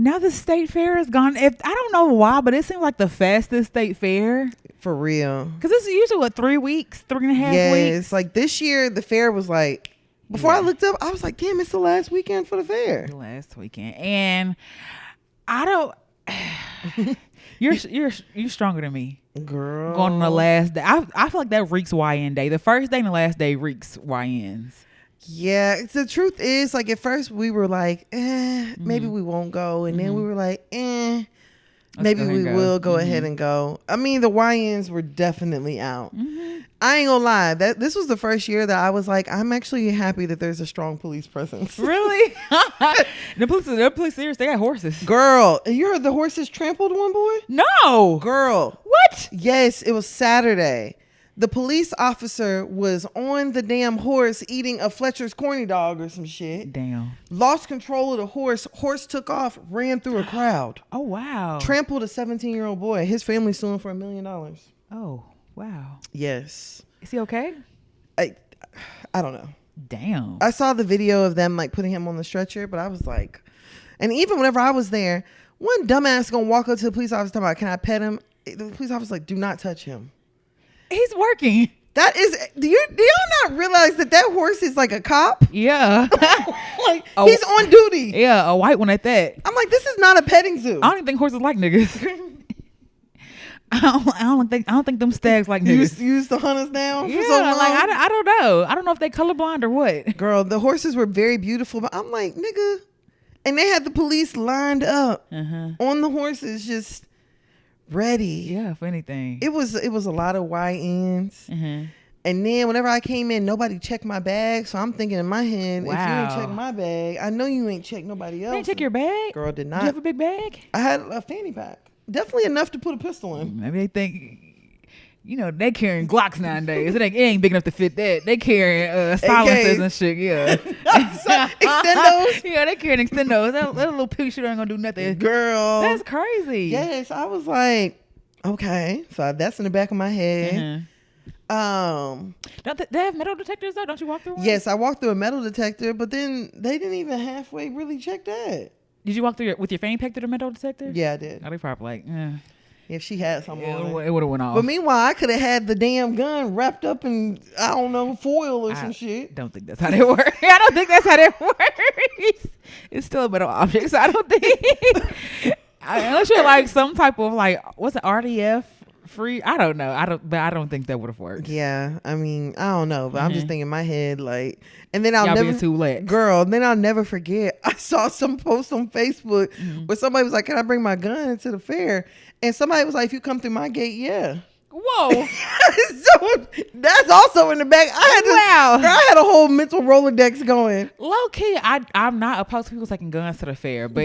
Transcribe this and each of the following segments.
Now the state fair is gone. I don't know why, but it seems like the fastest state fair. For real. Because it's usually, what, 3 weeks? 3.5 weeks? Yes. Like this year, the fair was like, before I looked up, I was like, damn, it's the last weekend for the fair. The last weekend. And I don't... You're stronger than me. Girl. Going on the last day. I feel like that reeks YN day. The first day and the last day reeks YNs. Yeah, the truth is, like, at first we were like, maybe we won't go. And then we were like, maybe we will go ahead and go. I mean, the YNs were definitely out. I ain't gonna lie. This was the first year that I was like, I'm actually happy that there's a strong police presence. Really? The police serious. They got horses. Girl, you heard the horses trampled one boy? No. Girl. What? Yes, it was Saturday. The police officer was on the damn horse eating a Fletcher's corny dog or some shit. Damn. Lost control of the horse. Horse took off, ran through a crowd. Oh, wow. Trampled a 17-year-old boy. His family's suing for $1 million. Oh, wow. Yes. Is he okay? I don't know. Damn. I saw the video of them like putting him on the stretcher, but I was like, and even whenever I was there, one dumbass gonna walk up to the police officer talking about, can I pet him? The police officer like, do not touch him. He's working. That is, do y'all not realize that horse is like a cop? Yeah. Like, he's on duty. Yeah, a white one at that. I'm like, this is not a petting zoo. I don't even think horses like niggas. I don't think them stags like niggas. You used to hunt us down Yeah, for so long? like I don't know. I don't know if they colorblind or what. Girl, the horses were very beautiful, but I'm like, nigga. And they had the police lined up on the horses, just ready. Yeah, for anything. It was a lot of YNs. And then whenever I came in, nobody checked my bag. So I'm thinking in my head, if you ain't check my bag, I know you ain't check nobody else. You ain't check your bag? Girl, did not. Did you have a big bag? I had a fanny pack. Definitely enough to put a pistol in. Maybe they think, they carrying Glocks nowadays. It ain't big enough to fit that. They carrying silencers and shit. Yeah. Extendos? Yeah, they carrying extendos. That little pig shit ain't gonna do nothing. Girl. That's crazy. Yes, I was like, okay. So that's in the back of my head. Don't they have metal detectors though? Don't you walk through one? Yes, I walked through a metal detector, but then they didn't even halfway really check that. Did you walk through with your fanny pack through the metal detector? Yeah, I did. Oh, they probably like, If she had something on it would have went off. But meanwhile, I could have had the damn gun wrapped up in, I don't know, foil or some shit. Don't think that's how that works. I don't think that's how that works. It's still a metal object, so I don't think. Unless you're like some type of like, what's it, RDF free? I don't know. I don't think that would have worked. Yeah, I mean, I don't know, but I'm just thinking in my head like, and then I'll Y'all never, being too lax. Girl, then I'll never forget. I saw some post on Facebook where somebody was like, "Can I bring my gun into the fair?" And somebody was like, "If you come through my gate, yeah." Whoa. So that's also in the back. I had a whole mental Rolodex going. Low key, I'm not opposed to people taking guns to the fair, but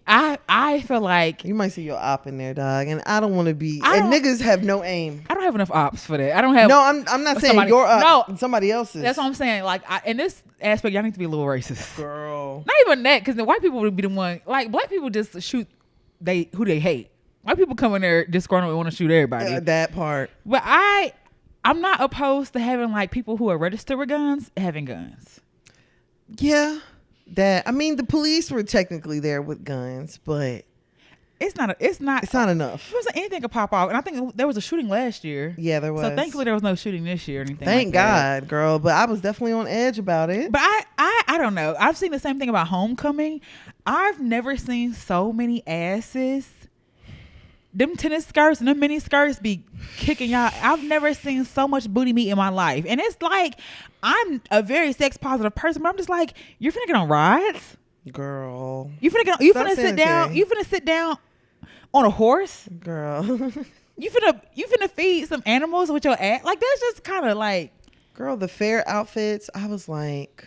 I feel like you might see your op in there, dog, and I don't want to be. And niggas have no aim. I don't have enough ops for that. I don't have. No, I'm not saying your op. No, somebody else's. That's what I'm saying. Like in this aspect, y'all need to be a little racist, girl. Not even that, because the white people would be the one. Like black people just shoot who they hate. White people come in there disgruntled and want to shoot everybody. That part. But I'm not opposed to having like people who are registered with guns having guns. Yeah, that. I mean, the police were technically there with guns, but it's not enough. It wasn't anything could pop off, and I think there was a shooting last year. Yeah, there was. So thankfully there was no shooting this year or anything. Thank God, girl. But I was definitely on edge about it. But I don't know. I've seen the same thing about homecoming. I've never seen so many asses. Them tennis skirts and them mini skirts be kicking y'all. I've never seen so much booty meat in my life. And it's like, I'm a very sex positive person, but I'm just like, you're finna get on rides? Girl. You finna sit down on a horse? Girl. You finna feed some animals with your ass? Like, that's just kind of like. Girl, the fair outfits, I was like,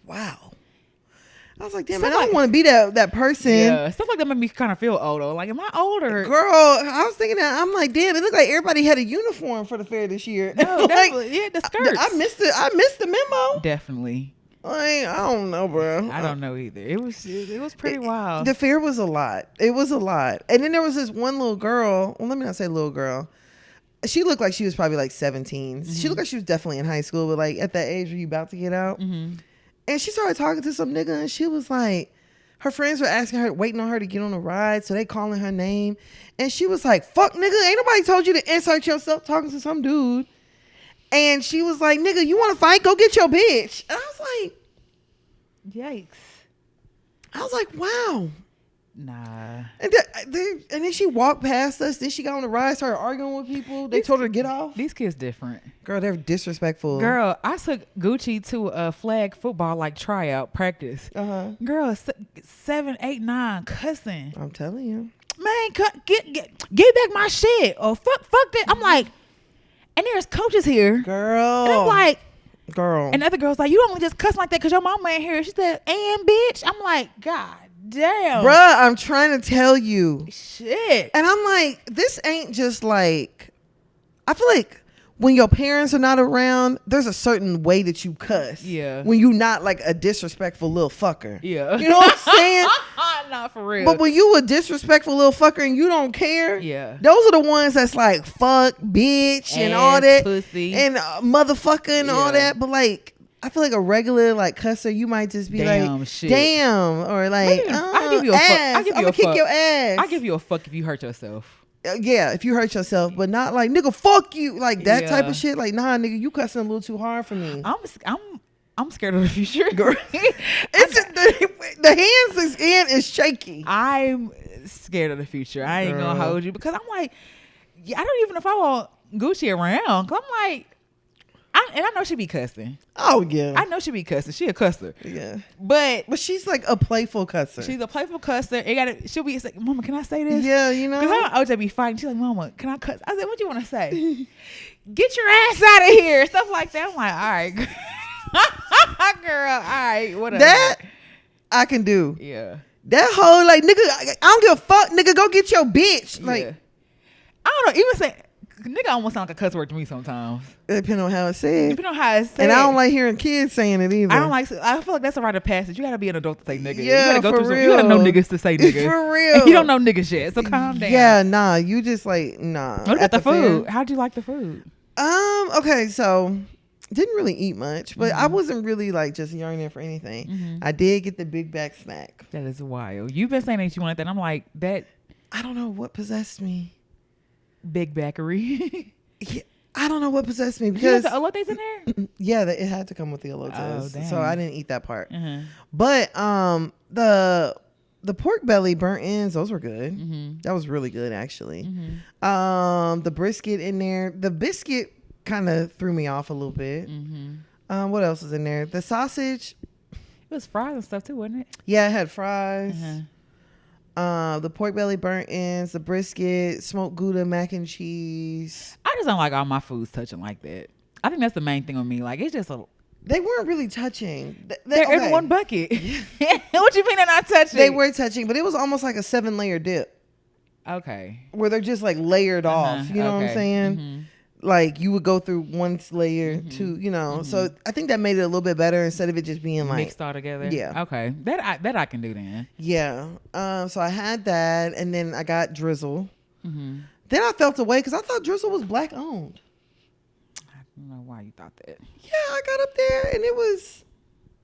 wow. I was like, damn, man, I don't want to be that person. Yeah, stuff like that made me kind of feel old. Like, am I older? Girl, I was thinking that. I'm like, damn, it looked like everybody had a uniform for the fair this year. No, like, definitely. Yeah, the skirts. I missed the memo. Definitely. Like, I don't know, bro. I don't know either. It was pretty wild. The fair was a lot. It was a lot. And then there was this one little girl. Well, let me not say little girl. She looked like she was probably like 17. Mm-hmm. She looked like she was definitely in high school, but like at that age where you about to get out. Mm-hmm. And she started talking to some nigga, and she was like, her friends were asking her, waiting on her to get on the ride, so they calling her name, and she was like, "Fuck, nigga, ain't nobody told you to insert yourself talking to some dude." And she was like, "Nigga, you want to fight? Go get your bitch." And I was like, Yikes. I was like, wow. Nah. And then she walked past us. Then she got on the ride, started arguing with people. They told her to get off. These kids different. Girl, they're disrespectful. Girl, I took Gucci to a flag football like tryout practice. Girl, 7, 8, 9 cussing. I'm telling you. Man, get back my shit. Or fuck that. I'm like, and there's coaches here. Girl. And I'm like, girl. and the other girl's like, you don't just cuss like that because your mama ain't here. She said, and bitch. I'm like, God damn. Bruh, I'm trying to tell you. Shit. And I'm like, this ain't just like, I feel like when your parents are not around, there's a certain way that you cuss. Yeah. When you not like a disrespectful little fucker. Yeah. You know what I'm saying? Not for real. But when you a disrespectful little fucker and you don't care, yeah, those are the ones that's like fuck, bitch, and all that, pussy, and motherfucker, and all that. But like, I feel like a regular like cusser, you might just be like, shit. damn, or like, I give you a fuck. I'm gonna kick your ass. I give you a fuck if you hurt yourself. Yeah, if you hurt yourself, but not like nigga, fuck you, like that type of shit. Like, nah, nigga, you cussing a little too hard for me. I'm scared of the future. It's the hands is shaky. I'm scared of the future. I ain't gonna hold you because I'm like, I don't even know if I want Gucci around. Cause I'm like, I know she be cussing. Oh yeah, I know she be cussing. She a cusser. Yeah, but she's like a playful cusser. She's a playful cusser. She'll be like, Mama, can I say this? Yeah, you know. Because OJ be fighting. She's like, Mama, can I cuss? I said, what you want to say? Get your ass out of here. Stuff like that. I'm like, all right, girl. All right, whatever. That I can do. Yeah. That whole like nigga, I don't give a fuck. Nigga, go get your bitch. Like, yeah. I don't know. Even say. Nigga almost sound like a cuss word to me sometimes. Depending on how it's said. Depending on how it's said. And I don't like hearing kids saying it either. I feel like that's a rite of passage. You gotta be an adult to say nigga. Yeah, you gotta go for through real. You gotta know niggas to say nigga. For real. And you don't know nigga shit, so calm down. Yeah, nah. You just like, nah. What about the food? How'd you like the food? Okay, so didn't really eat much, but I wasn't really like just yearning for anything. I did get the big back snack. That is wild. You've been saying that you wanted that. I'm like, that. I don't know what possessed me. Big backery. Yeah, I don't know what possessed me because the elotes in there. Yeah, it had to come with the elotes, so I didn't eat that part. But the pork belly burnt ends, those were good. That was really good actually. The brisket in there, the biscuit kind of threw me off a little bit. What else was in there? The sausage. It was fries and stuff too, wasn't it? Yeah, it had fries. The pork belly burnt ends, the brisket, smoked Gouda, mac and cheese. I just don't like all my foods touching like that. I think that's the main thing with me. Like, it's just they weren't really touching. They're in one bucket. What you mean they're not touching? They were touching, but it was almost like a 7-layer dip. Okay. Where they're just like layered off. You know what I'm saying? Like you would go through one layer, two, you know. So I think that made it a little bit better instead of it just being like mixed all together. Yeah. Okay. That I can do then. Yeah. So I had that, and then I got Drizzle. Then I felt away because I thought Drizzle was black owned. I don't know why you thought that. Yeah, I got up there and it was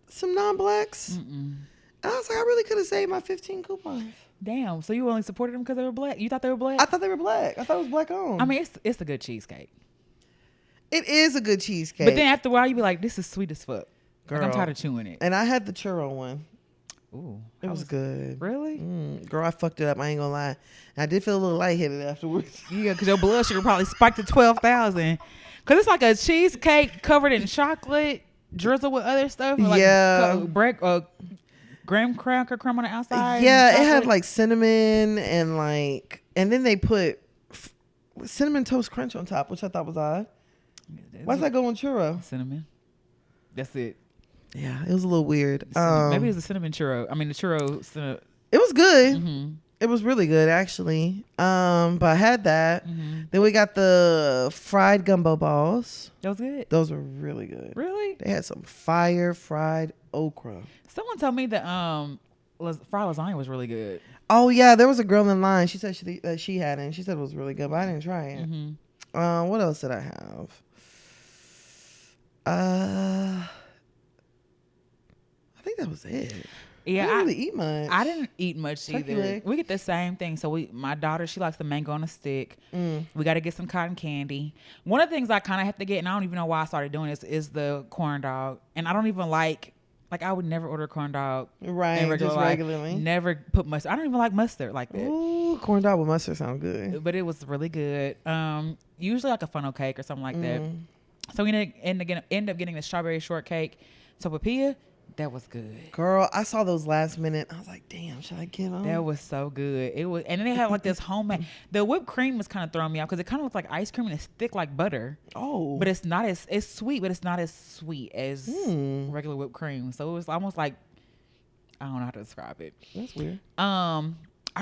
some non-blacks. And I was like, I really could have saved my 15 coupons. Damn. So you only supported them because they were black? You thought they were black? I thought they were black. I thought it was black owned. I mean, it's a good cheesecake. It is a good cheesecake. But then after a while, you be like, this is sweet as fuck. Girl. Like, I'm tired of chewing it. And I had the churro one. Ooh. It was good. Really? Girl, I fucked it up. I ain't gonna lie. And I did feel a little lightheaded afterwards. Yeah, because your blood sugar probably spiked to 12,000. Because it's like a cheesecake covered in chocolate, drizzled with other stuff. Like graham cracker crumb on the outside. Yeah, it had like cinnamon and then they put cinnamon toast crunch on top, which I thought was odd. Why does that go on churro? Cinnamon. That's it. Yeah, it was a little weird. Maybe it's a cinnamon churro. I mean, the churro. It was good. It was really good, actually. But I had that. Then we got the fried gumbo balls. That was good. Those were really good. Really? They had some fire fried okra. Someone told me that fried lasagna was really good. Oh, yeah. There was a girl in line. She said she had it. And she said it was really good, but I didn't try it. What else did I have? I think that was it. Yeah, I didn't really eat much. I didn't eat much Turkey either. leg. We get the same thing. So my daughter, she likes the mango on a stick. We got to get some cotton candy. One of the things I kind of have to get, and I don't even know why I started doing this, is the corn dog. And I don't even like I would never order a corn dog. Right, just regularly. Never put mustard. I don't even like mustard like that. Ooh, corn dog with mustard sounds good. But it was really good. Usually like a funnel cake or something like that. So we end up getting the strawberry shortcake sopapilla. That was good. Girl, I saw those last minute. I was like, damn, should I get them? That was so good. It was, and then they had like this homemade. The whipped cream was kind of throwing me off because it kind of looks like ice cream and it's thick like butter. Oh, but it's not as it's sweet, but it's not as sweet as regular whipped cream. So it was almost like, I don't know how to describe it. That's weird. I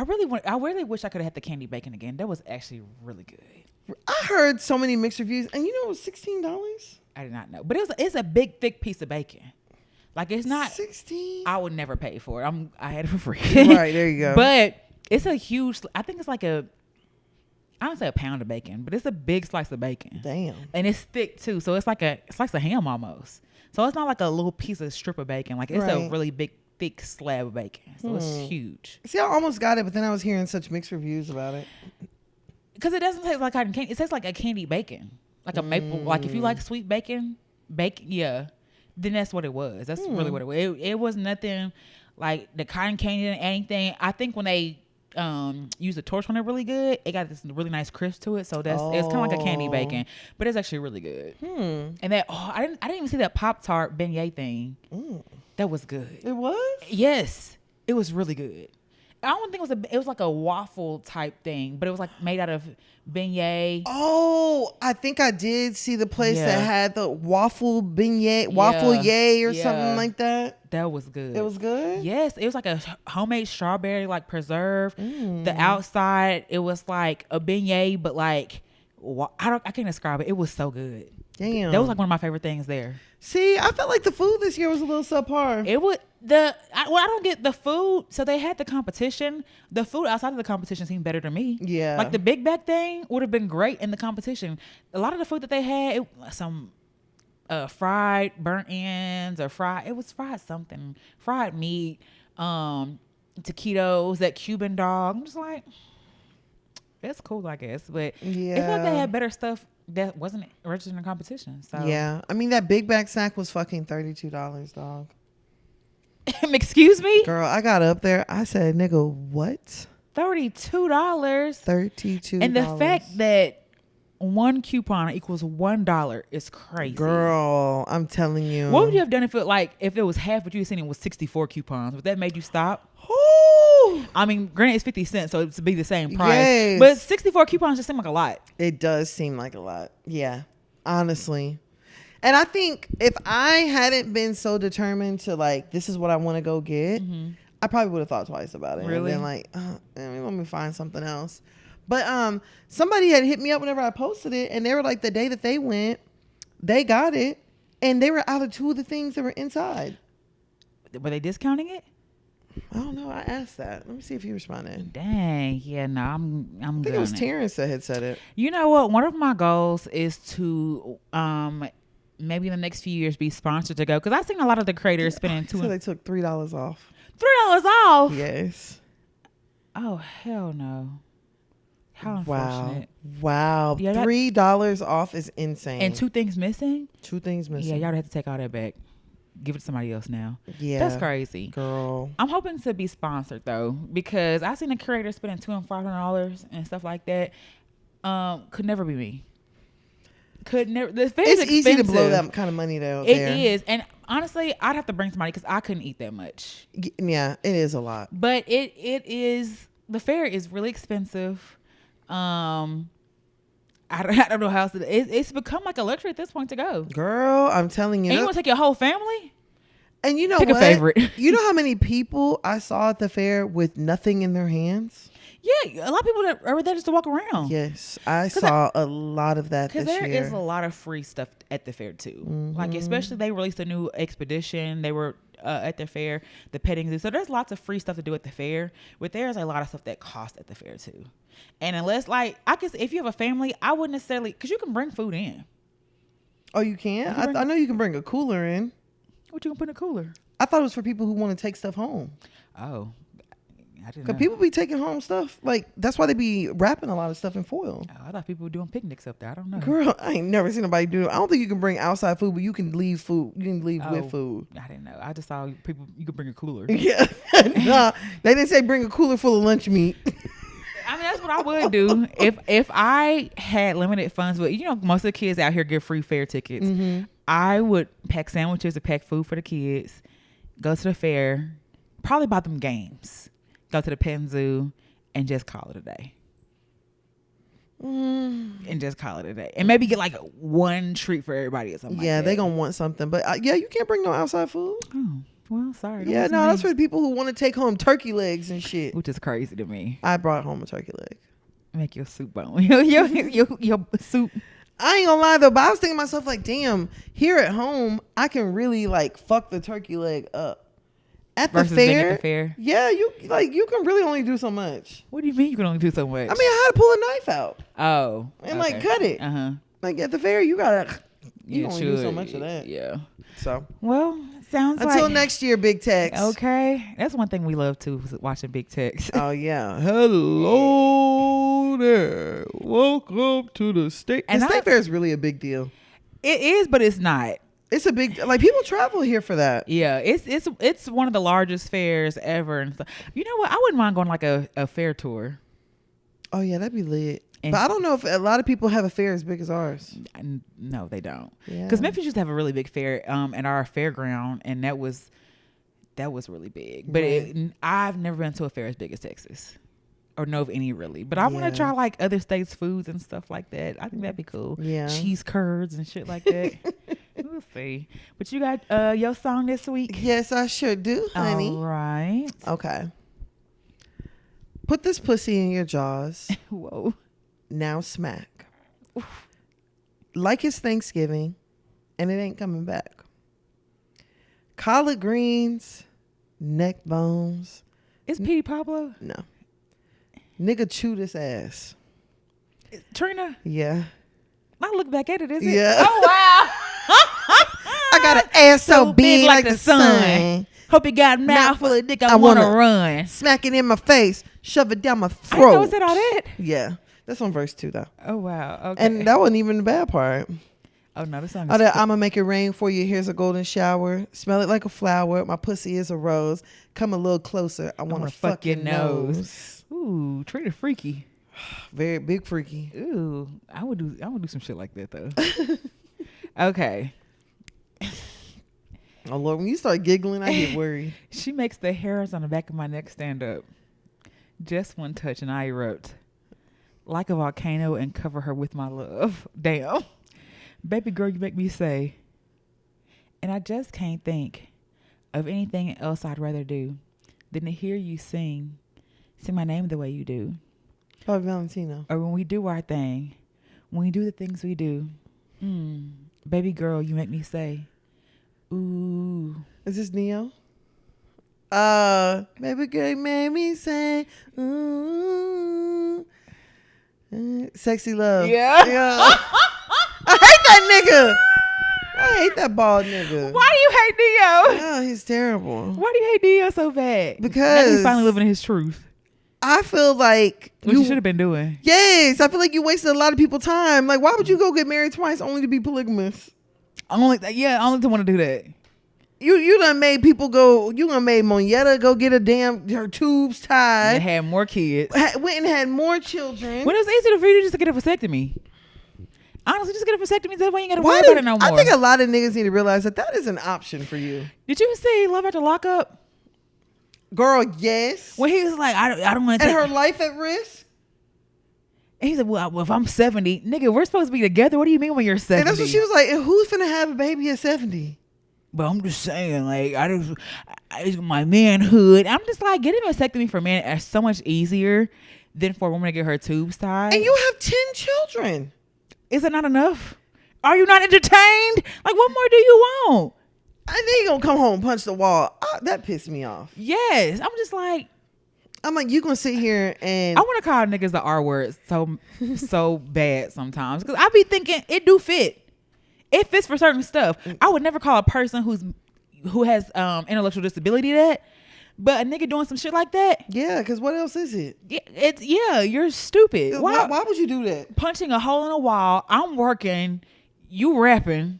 really wish I could have had the candy bacon again. That was actually really good. I heard so many mixed reviews, and you know it was $16. I did not know, but it's a big thick piece of bacon. Like it's not 16. I would never pay for it. I had it for free. Right, there you go. But it's a huge. I think it's like I don't say a pound of bacon, but it's a big slice of bacon. Damn. And it's thick too, so it's like a ham almost. So it's not like a little piece of strip of bacon. Like it's a really big, thick slab of bacon. So it's huge. See, I almost got it, but then I was hearing such mixed reviews about it. Because it doesn't taste like cotton candy. It tastes like a candy bacon, like a maple. Like if you like sweet bacon, yeah. Then that's what it was. That's really what it was. It was nothing like the cotton candy and anything. I think when they use the torch on it really good, it got this really nice crisp to it. So it's kind of like a candy bacon, but it's actually really good. And that I didn't even see that Pop-Tart beignet thing. That was good. It was? Yes, it was really good. I don't think it was like a waffle type thing, but it was like made out of beignet. Oh, I think I did see the place that had the waffle beignet, waffle yay or something like that. That was good. It was good? Yes, it was like a homemade strawberry like preserve. The outside, it was like a beignet, but like I can't describe it. It was so good. Damn. That was like one of my favorite things there. See, I felt like the food this year was a little subpar. It would I don't get the food. So they had the competition. The food outside of the competition seemed better to me. Yeah. Like the Big Bag thing would have been great in the competition. A lot of the food that they had, some fried burnt ends or fried meat, taquitos, that Cuban dog. I'm just like, that's cool, I guess. But I feel like they had better stuff that wasn't registered in the competition. So yeah, I mean that Big Bag snack was fucking $32, dog. Excuse me, girl. I got up there. I said, "Nigga, what? $32? $32." And the fact that one coupon equals $1 is crazy, girl. I'm telling you. What would you have done if it was half what you seen? It was 64 coupons. Would that made you stop? Ooh. I mean, granted, it's 50 cents, so it's be the same price. Yes. But 64 coupons just seem like a lot. It does seem like a lot. Yeah, honestly. And I think if I hadn't been so determined to like, this is what I want to go get, I probably would have thought twice about it. Really? And been like, let me find something else. But somebody had hit me up whenever I posted it, and they were like, the day that they went, they got it, and they were out of 2 of the things that were inside. Were they discounting it? I don't know. I asked that. Let me see if he responded. Dang. Yeah, no, I'm I think it was Terrence that had said it. You know what? One of my goals is to maybe in the next few years be sponsored to go, because I've seen a lot of the creators spending So they took $3 off. $3 off? Yes. Oh, hell no. How unfortunate. Wow. Yeah, $3 off is insane. And 2 things missing? 2 things missing. Yeah, y'all have to take all that back. Give it to somebody else now. Yeah. That's crazy. Girl. I'm hoping to be sponsored though, because I've seen a creator spending $200 and $500 and stuff like that. Could never be me. Could never. The fair is expensive. Easy to blow that kind of money though. It is. And honestly, I'd have to bring somebody because I couldn't eat that much. Yeah, it is a lot. But it is, the fair is really expensive. I don't know how else it's become like a luxury at this point to go. Girl, I'm telling you. And you want to take your whole family? And you know Pick what? a favorite. You know how many people I saw at the fair with nothing in their hands? Yeah, a lot of people that are there just to walk around. Yes, I saw a lot of that this year. Because there is a lot of free stuff at the fair too. Like especially they released a new expedition. They were at the fair, the petting zoo. So there's lots of free stuff to do at the fair. But there's a lot of stuff that costs at the fair too. And unless I guess if you have a family, I wouldn't necessarily, because you can bring food in. Oh, you can? I know you can bring a cooler in. What you gonna put in a cooler? I thought it was for people who want to take stuff home. Oh, I didn't Because know. people be taking home stuff. Like, that's why they be wrapping a lot of stuff in foil. Oh, I thought people were doing picnics up there. I don't know. Girl, I ain't never seen nobody do it. I don't think you can bring outside food, but you can leave food. You can leave with food. I didn't know. I just saw people, you could bring a cooler. Yeah. Nah, they didn't say bring a cooler full of lunch meat. I mean, that's what I would do if I had limited funds. But, most of the kids out here get free fair tickets. Mm-hmm. I would pack sandwiches or pack food for the kids, go to the fair, probably buy them games, go to the pet zoo, and just call it a day. And just call it a day. And maybe get like one treat for everybody or something. Yeah, they going to want something. But you can't bring no outside food. Oh, well, sorry. Yeah, no, that's for the people who want to take home turkey legs and shit. Which is crazy to me. I brought home a turkey leg. Make your soup bone. your soup. I ain't gonna lie though, but I was thinking to myself like, damn, here at home, I can really like fuck the turkey leg up. At the fair, yeah, you can really only do so much. What do you mean you can only do so much? I mean, I had to pull a knife out. Oh, and like cut it. Like at the fair, you gotta only do so much of that. Yeah. So sounds until next year, Big Tex. Okay, that's one thing we love too, is watching Big Tex. Oh yeah. Hello there. Welcome to the state. And the state fair is really a big deal. It is, but it's not. It's a big, like, people travel here for that. Yeah, it's one of the largest fairs ever and stuff. You know what? I wouldn't mind going like a fair tour. Oh yeah, that'd be lit. But I don't know if a lot of people have a fair as big as ours. No, they don't. Yeah. Because Memphis used to have a really big fair at our fairground, and that was really big. But I've never been to a fair as big as Texas, or know of any really. But I want to try like other states' foods and stuff like that. I think that'd be cool. Yeah, cheese curds and shit like that. We'll see. But you got your song this week? Yes, I sure do, honey. All right. Okay. Put this pussy in your jaws. Whoa. Now smack. Oof. Like it's Thanksgiving, and it ain't coming back. Collard greens, neck bones. Is Petey Pablo? No. Nigga chew this ass. Trina? Yeah. I look back at it, is it? Yeah. Oh, wow. I got an ass so big like the sun. Hope you got a mouth full of dick. I want to run. Smack it in my face. Shove it down my throat. I know, is that all that? Yeah. That's on verse 2, though. Oh, wow. Okay. And that wasn't even the bad part. Oh, no, the song is... I'm going to make it rain for you. Here's a golden shower. Smell it like a flower. My pussy is a rose. Come a little closer. I want to fuck your nose. Ooh, Trina freaky. Very big freaky. Ooh, I would do some shit like that, though. Okay. Oh, Lord, when you start giggling, I get worried. She makes the hairs on the back of my neck stand up. Just one touch and I erupt. Like a volcano and cover her with my love. Damn. Baby girl, you make me say. And I just can't think of anything else I'd rather do than to hear you sing my name the way you do. Oh, Valentino. Or when we do our thing. When we do the things we do. Baby girl, you make me say. Ooh. Is this Neo? Baby girl, you make me say. Ooh. Sexy Love. Yeah. I hate that nigga. I hate that bald nigga. Why do you hate Neo? Oh, he's terrible. Why do you hate Neo so bad? Because he's finally living his truth. I feel like what you should have been doing. Yes, I feel like you wasted a lot of people's time. Like, why would you go get married twice only to be polygamous? Only to want to do that. You done made people go. You done made Monietta go get her tubes tied. And had more kids. Went and had more children. When it was easier for you just to get a vasectomy. Honestly, just get a vasectomy. That way you ain't got to worry about it no more. I think a lot of niggas need to realize that is an option for you. Did you see Love After Lockup? Girl, yes. When he was like, I don't want to take... And her life at risk? And he said, well, if I'm 70, nigga, we're supposed to be together. What do you mean when you're 70? And that's what she was like, and who's finna have a baby at 70? But I'm just saying, like, it's my manhood. I'm just like, getting a vasectomy for men is so much easier than for a woman to get her tubes tied. And you have 10 children. Is it not enough? Are you not entertained? Like, what more do you want? And then you gonna come home and punch the wall. That pissed me off. Yes. I'm just like, you gonna sit here and... I want to call niggas the R word so bad sometimes. Because I be thinking, it do fit. It fits for certain stuff. I would never call a person who's who has intellectual disability that. But a nigga doing some shit like that. Yeah, because what else is it? You're stupid. Why would you do that? Punching a hole in a wall. I'm working. You rapping.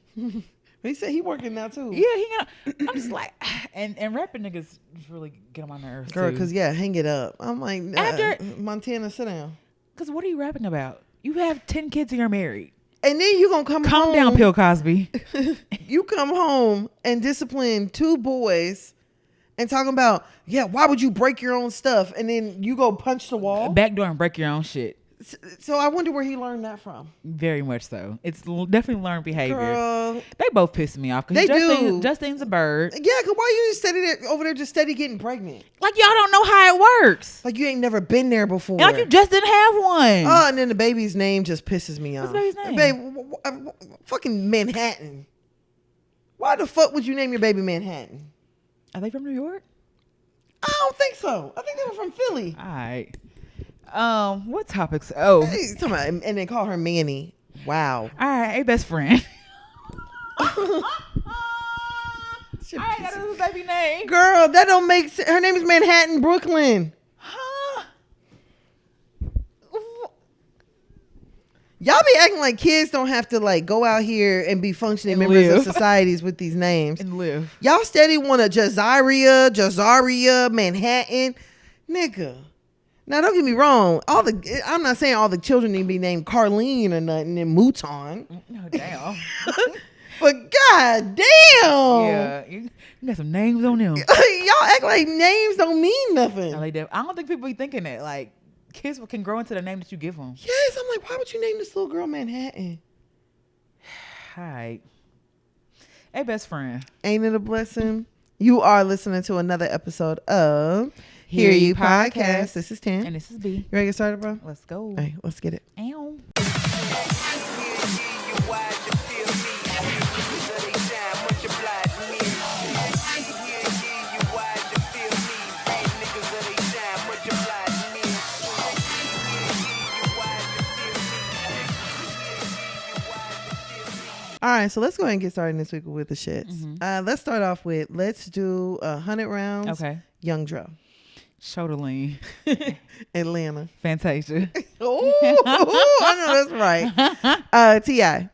He said he working now too. Yeah, I'm just like, and rapping niggas really get on my nerves. Girl, because hang it up. I'm like, after Montana, sit down. Because what are you rapping about? You have 10 kids and you're married. And then you gonna calm down, Bill Cosby. You come home and discipline 2 boys. And talking about, why would you break your own stuff? And then you go punch the wall? Backdoor and break your own shit. So I wonder where he learned that from. Very much so. It's definitely learned behavior. Girl. They both piss me off. They do. Justine's a bird. Yeah, because why you just over there just steady getting pregnant? Like y'all don't know how it works. Like you ain't never been there before. Like you just didn't have one. Oh, and then the baby's name just pisses me off. What's the baby's name? Babe, fucking Manhattan. Why the fuck would you name your baby Manhattan? Are they from New York? I don't think so. I think they were from Philly. All right. What topics? Oh, hey, and they call her Manny. Wow. All right, hey, best friend. All right, that is a baby name. Girl, that don't make sense. Her name is Manhattan, Brooklyn. Huh? Y'all be acting like kids don't have to like go out here and be functioning and members of societies with these names and live. Y'all steady want a Jazaria, Manhattan, nigga. Now don't get me wrong. I'm not saying all the children need to be named Carlene or nothing and Mouton. No, damn. But god damn. Yeah, you got some names on them. Y'all act like names don't mean nothing. No, they do. I don't think people be thinking that. Like, kids can grow into the name that you give them. Yes, I'm like, why would you name this little girl Manhattan? All right. Hey, best friend. Ain't it a blessing? You are listening to another episode of Hear You Podcast. This is Tan. And this is B. You ready to get started, bro? Let's go. All right, let's get it. Ow. All right, so let's go ahead and get started this week with the shits. Mm-hmm. Let's start off with, let's do 100 rounds. Okay. Young Dro. Shoulder lean. Atlanta. Fantasia. Oh, I know that's right. T.I.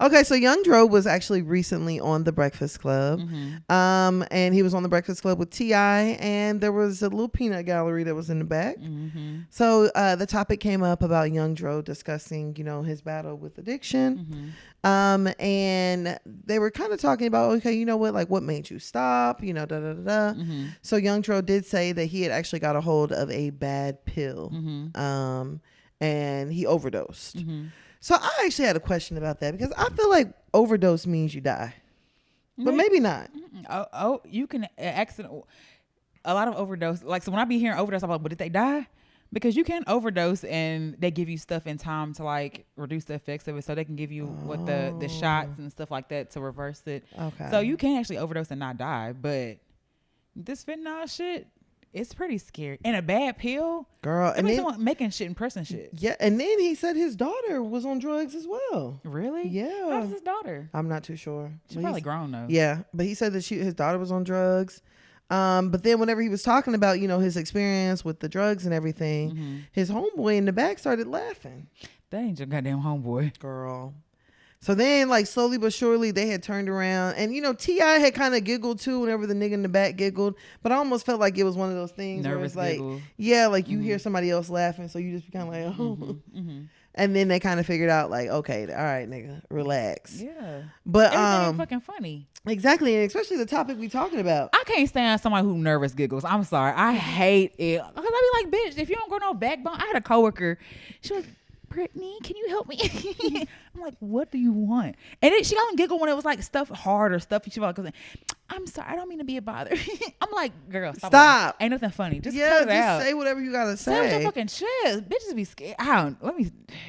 Okay, so Young Dro was actually recently on The Breakfast Club. Mm-hmm. And he was on The Breakfast Club with T.I. and there was a little peanut gallery that was in the back. Mm-hmm. So the topic came up about Young Dro discussing, his battle with addiction. Mm-hmm. And they were kind of talking about, okay, you know what, like what made you stop, Mm-hmm. So Young Dro did say that he had actually got a hold of a bad pill. Mm-hmm. And he overdosed. Mm-hmm. So I actually had a question about that because I feel like overdose means you die, but maybe not. Oh, you can accident. A lot of overdose, like, so when I be hearing overdose, I'm like, but did they die? Because you can overdose and they give you stuff in time to like reduce the effects of it, so they can give you what the shots and stuff like that to reverse it. Okay. So you can actually overdose and not die, but this fentanyl shit, it's pretty scary. And a bad pill, girl. And then someone making shit and pressing shit. Yeah, and then he said his daughter was on drugs as well. Really? Yeah. How's his daughter? I'm not too sure. She's probably grown though. Yeah, but he said that his daughter was on drugs. But then whenever he was talking about, his experience with the drugs and everything, his homeboy in the back started laughing. That ain't your goddamn homeboy. Girl. So then, like, slowly but surely, they had turned around. And, T.I. had kind of giggled, too, whenever the nigga in the back giggled. But I almost felt like it was one of those things nervous where it's giggle. like, yeah, like, you hear somebody else laughing, so you just be kind of like, oh. And then they kind of figured out, like, okay, all right, nigga, relax. Yeah. But everything ain't fucking funny. Exactly, and especially the topic we talking about. I can't stand somebody who nervous giggles. I'm sorry. I hate it. Because I be like, bitch, if you don't grow no backbone. I had a coworker. She was, Brittany, can you help me? I'm like, what do you want? And then she don't giggle when it was like stuff hard or stuff. She was like, I'm sorry, I don't mean to be a bother. I'm like, girl, stop. Ain't nothing funny. Just cut it out. Say whatever you gotta say. Say with your fucking chest. Bitches be scared.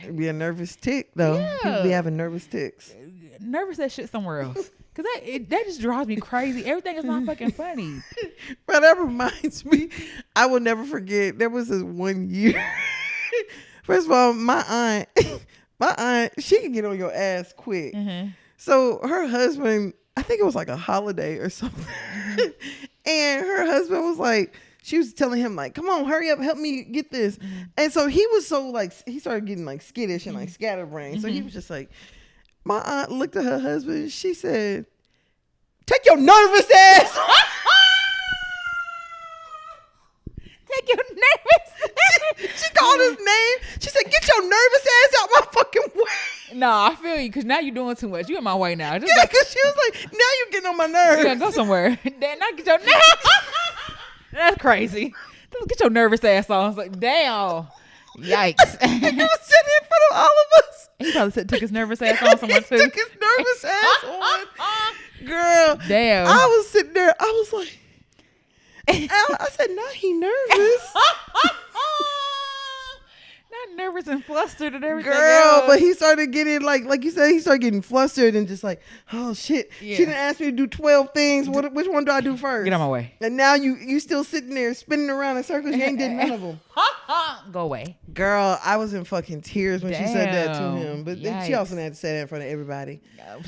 It'd be a nervous tick though. Yeah. People be having nervous ticks. Nervous that shit somewhere else. Cause that just drives me crazy. Everything is not fucking funny. But that reminds me, I will never forget. There was this one year. First of all, my aunt, she can get on your ass quick. Mm-hmm. So her husband, I think it was like a holiday or something. And her husband was like, she was telling him like, come on, hurry up, help me get this. And so he was so like, he started getting like skittish and like scatterbrained. So he was just like, my aunt looked at her husband. She said, take your nervous ass. Take your nervous She called his name. She said, get your nervous ass out my fucking way. No, I feel you, because now you're doing too much. You in my way now. Just Yeah, because she was like, now you're getting on my nerves. Yeah, go somewhere. Then not get your That's crazy. Get your nervous ass on. I was like, damn. Yikes. And he was sitting in front of all of us. He probably took his nervous ass on someone too. He took his nervous ass on. Girl. Damn. I was sitting there. I was like, I said, now he nervous. Not nervous and flustered and everything. Girl, else. but he started getting like you said, he started getting flustered and just like, oh shit. Yeah. She didn't ask me to do 12 things. Which one do I do first? Get out my way. And now you still sitting there spinning around in circles. You ain't did none of them. Go away. Girl, I was in fucking tears when she said that to Damn. him. But then she also had to say that in front of everybody.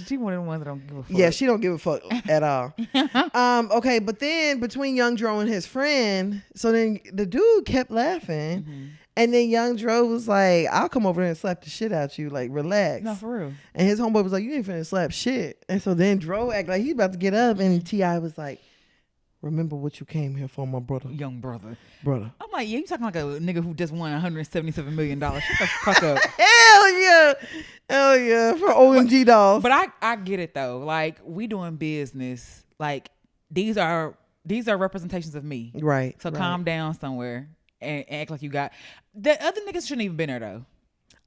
She one of the ones that don't give a fuck. Yeah, she don't give a fuck at all. Okay, but then between Young Dro and his friend, so then the dude kept laughing. And then Young Dro was like, I'll come over there and slap the shit out you. Like, relax. No, for real. And his homeboy was like, you ain't finna slap shit. And so then Dro act like he about to get up. And T.I. was like, remember what you came here for, my brother. Young brother. Brother. I'm like, yeah, you talking like a nigga who just won $177 million. Shut the fuck up. Hell yeah. Hell yeah. For OMG dolls. But I get it though. Like, we doing business. Like, these are representations of me. Right. So right. calm down somewhere and act like you got. The other niggas shouldn't even been there though.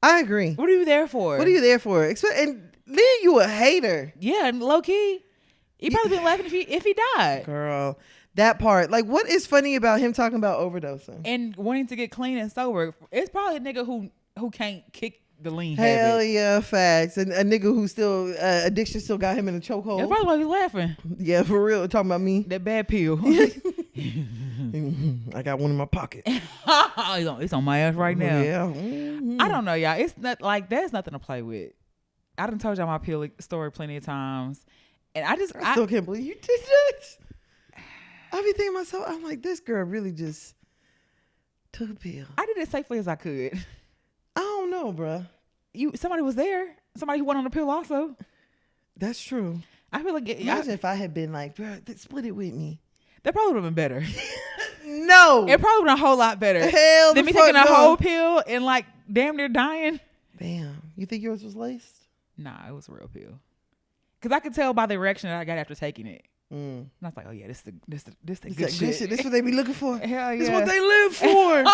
I agree. What are you there for? What are you there for? And then you a hater. Yeah, and low key, he probably been laughing if he died. Girl, that part. Like, what is funny about him talking about overdosing? And wanting to get clean and sober. It's probably a nigga who can't kick the lean Hell habit. yeah, facts. And a nigga who still, addiction still got him in a chokehold. That's probably why he's laughing. Yeah, for real. Talking about me. That bad pill. I got one in my pocket. It's on my ass right now. Yeah. I don't know, y'all. It's not like there's nothing to play with. I done told y'all my pill story plenty of times. And I still can't believe you did that. I be thinking to myself, I'm like, this girl really just took a pill. I did it safely as I could. I don't know, bruh. Somebody was there. Somebody who went on the pill also. That's true. I feel like Imagine if I had been like, bruh, split it with me. that probably would have been better. No. It probably would have been a whole lot better Hell than the me fuck taking a no. whole pill and like damn near dying. Damn. You think yours was laced? Nah, it was a real pill. Cause I could tell by the erection that I got after taking it. And I was like, oh yeah, this the good shit. This what they be looking for. Hell yeah. This what they live for.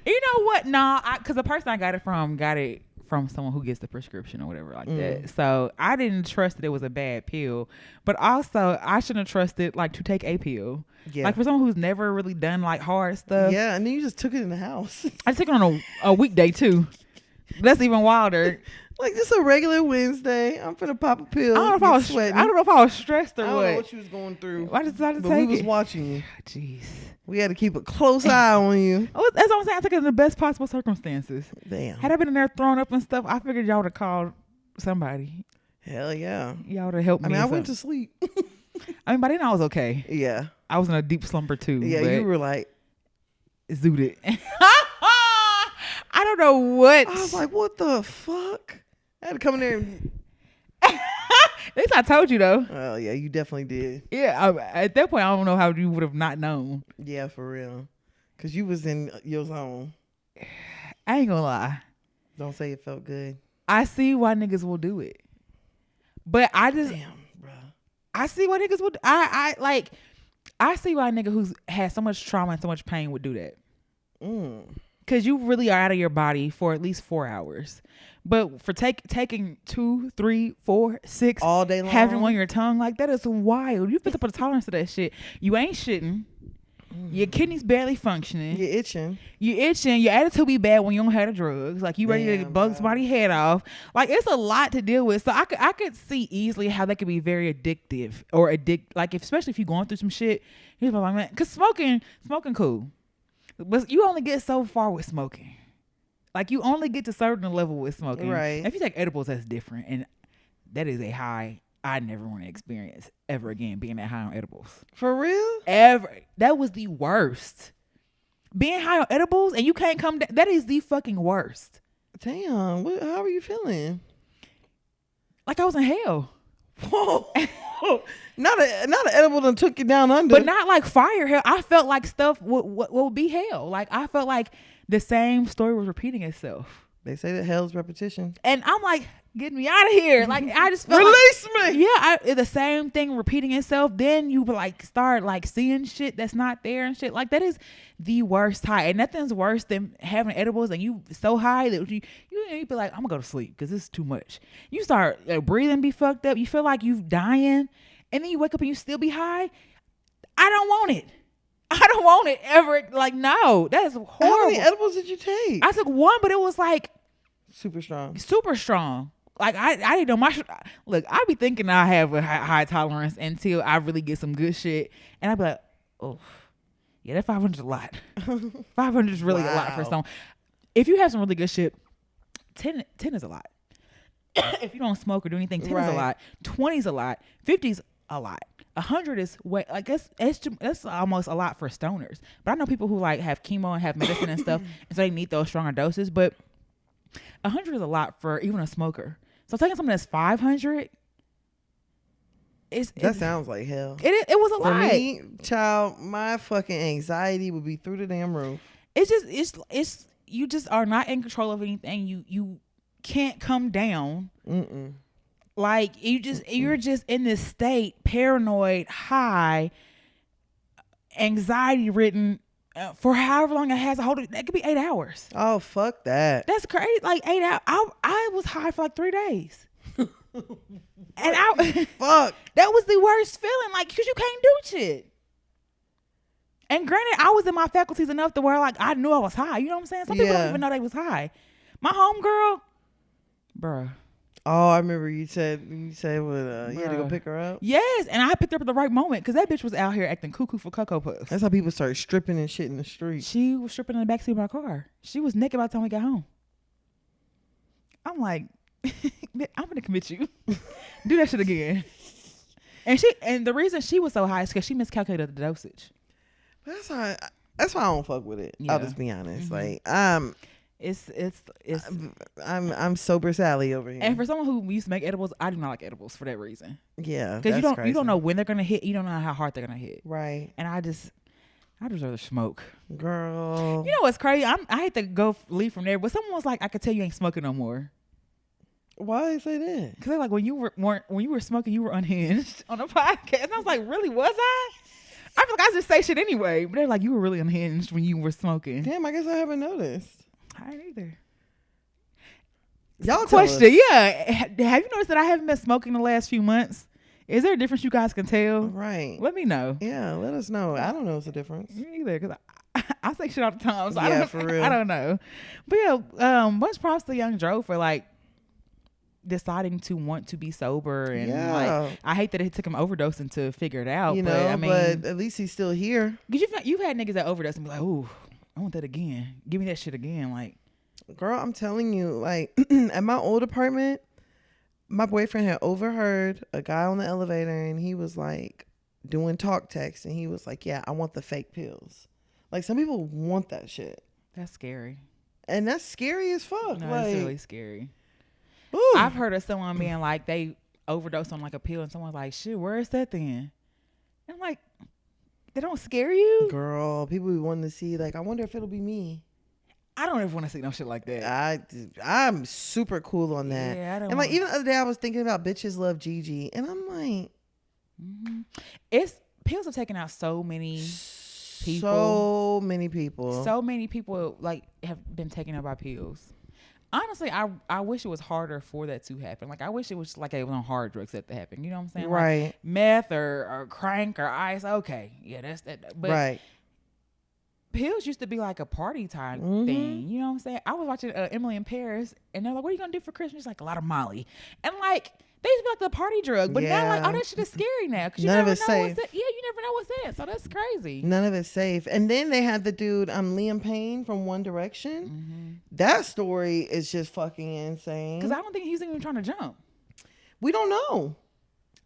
You know what? Nah, cause the person I got it from someone who gets the prescription or whatever like that. So I didn't trust that it was a bad pill, but also I shouldn't have trusted like to take a pill. Yeah. Like for someone who's never really done like hard stuff. Yeah, and then you just took it in the house. I took it on a weekday too. That's even wilder. Like this a regular Wednesday. I'm finna pop a pill. I don't know if I was stressed or I don't what. know what you was going through. I decided to but take we was it. watching you. Jeez. We had to keep a close eye on you. Oh, that's what I'm saying. I took it in the best possible circumstances. Damn. Had I been in there thrown up and stuff, I figured y'all would have called somebody. Hell yeah. Y'all would have helped me. I went to sleep. I mean, by then I was okay. Yeah. I was in a deep slumber too. Yeah, but you were like, zooted. I don't know what. I was like, what the fuck? I had to come in there and... At least I told you though. Oh, yeah, you definitely did. Yeah, at that point, I don't know how you would have not known. Yeah, for real. Because you was in your zone. I ain't gonna lie. Don't say it felt good. I see why niggas will do it. But I just... Damn, bro. I see why niggas would... I see why a nigga who's had so much trauma and so much pain would do that. Because you really are out of your body for at least 4 hours. But for taking 2, 3, 4, 6 all day long, having on your tongue, like that is wild. You have to put a tolerance to that shit. You ain't shitting. Your kidneys barely functioning. You're itching. Your attitude be bad when you don't have the drugs. Like you ready to bug somebody's head off. Like it's a lot to deal with. So I could see easily how that could be very addictive or like especially if you're going through some shit. He's like, man, cause smoking cool, but you only get so far with smoking. Like you only get to certain level with smoking. Right. If you take edibles, that's different, and that is a high I never want to experience ever again being that high on edibles. For real? Ever. That was the worst. Being high on edibles and you can't come down. That is the fucking worst. Damn. How are you feeling? Like I was in hell. Whoa. not an edible that took you down under. But not like fire hell. I felt like stuff would be hell. Like I felt like the same story was repeating itself. They say that hell's repetition. And I'm like, get me out of here. Like I just felt release like, me. Yeah, the same thing repeating itself. Then you like start like seeing shit that's not there and shit. Like that is the worst high. And nothing's worse than having edibles and you so high that you be like, I'm gonna go to sleep because this is too much. You start breathing be fucked up. You feel like you dying, and then you wake up and you still be high. I don't want it. I don't want it ever. Like, no, that is horrible. How many edibles did you take? I took one, but it was like super strong. Super strong. Like I didn't know my look. I be thinking I have a high tolerance until I really get some good shit, and I be like, oh, yeah, that 500 is a lot. 500 is really a lot for some. If you have some really good shit, 10 is a lot. If you don't smoke or do anything, 10 is a lot. 20 is a lot. 50 is a lot. 100 is way like that's almost a lot for stoners. But I know people who like have chemo and have medicine and stuff, and so they need those stronger doses. But 100 is a lot for even a smoker. So taking something that's 500, that sounds like hell. It was a lot. For me, child, my fucking anxiety would be through the damn roof. It's you just are not in control of anything. You can't come down. Mm-mm. Like you're just in this state, paranoid, high, anxiety ridden for however long it has a hold of. That could be 8 hours. Oh, fuck that. That's crazy. Like 8 hours. I was high for like 3 days. And fuck. That was the worst feeling. Like, cause you can't do shit. And granted, I was in my faculties enough to where like I knew I was high. You know what I'm saying? Some people don't even know they was high. My homegirl, bruh. Oh, I remember you said you had to go pick her up. Yes, and I picked her up at the right moment because that bitch was out here acting cuckoo for Cocoa Puffs. That's how people start stripping and shit in the street. She was stripping in the backseat of my car. She was naked by the time we got home. I'm like, I'm gonna commit you. Do that shit again. And the reason she was so high is because she miscalculated the dosage. That's why I don't fuck with it. Yeah. I'll just be honest. Mm-hmm. Like I'm sober Sally over here. And for someone who used to make edibles, I do not like edibles for that reason. Yeah, because you don't know when they're gonna hit. You don't know how hard they're gonna hit. Right. And I'd rather smoke. Girl. You know what's crazy? I hate to leave from there, but someone was like, I could tell you ain't smoking no more. Why did they say that? Because they're like, when you were smoking, you were unhinged on a podcast. And I was like, really? Was I? I feel like I just say shit anyway. But they're like, you were really unhinged when you were smoking. Damn, I guess I haven't noticed. I ain't either. Y'all question, yeah. Have you noticed that I haven't been smoking the last few months? Is there a difference you guys can tell? Right. Let me know. Yeah, let us know. I don't know what's the difference. Me either, because I say shit all the time. So yeah, for real. I don't know. But yeah, much props to Young Dro for like deciding to want to be sober, and like I hate that it took him overdosing to figure it out. You but know, I mean, but at least he's still here. Because you've had niggas that overdose and be like, ooh, I want that again. Give me that shit again. Like, girl, I'm telling you, like at my old apartment, my boyfriend had overheard a guy on the elevator, and he was like doing talk text, and he was like, yeah, I want the fake pills. Like, some people want that shit. That's scary. And that's scary as fuck. No, like, it's really scary. Ooh. I've heard of someone being like, they overdosed on like a pill, and someone's like, shit, where is that then? And I'm like, they don't scare you? Girl, people be wanting to see, like, I wonder if it'll be me. I don't ever want to see no shit like that. I'm super cool on that. Yeah, I don't. And like, even the other day, I was thinking about bitches love Gigi, and I'm like, pills have taken out so many people. So many people. So many people like have been taken out by pills. Honestly, I wish it was harder for that to happen. Like, I wish it was like it was on hard drugs that happen. You know what I'm saying? Right. Like meth or crank or ice. Okay, yeah, that's that. But right. Pills used to be like a party time thing. You know what I'm saying? I was watching Emily in Paris, and they're like, what are you going to do for Christmas? She's like, a lot of Molly. And like, they used to be like the party drug. But now, like, all that shit is scary now. Because you never know safe. You never know what's in it. So that's crazy. None of it's safe. And then they had the dude, Liam Payne from One Direction. That story is just fucking insane. Because I don't think he's even trying to jump. We don't know.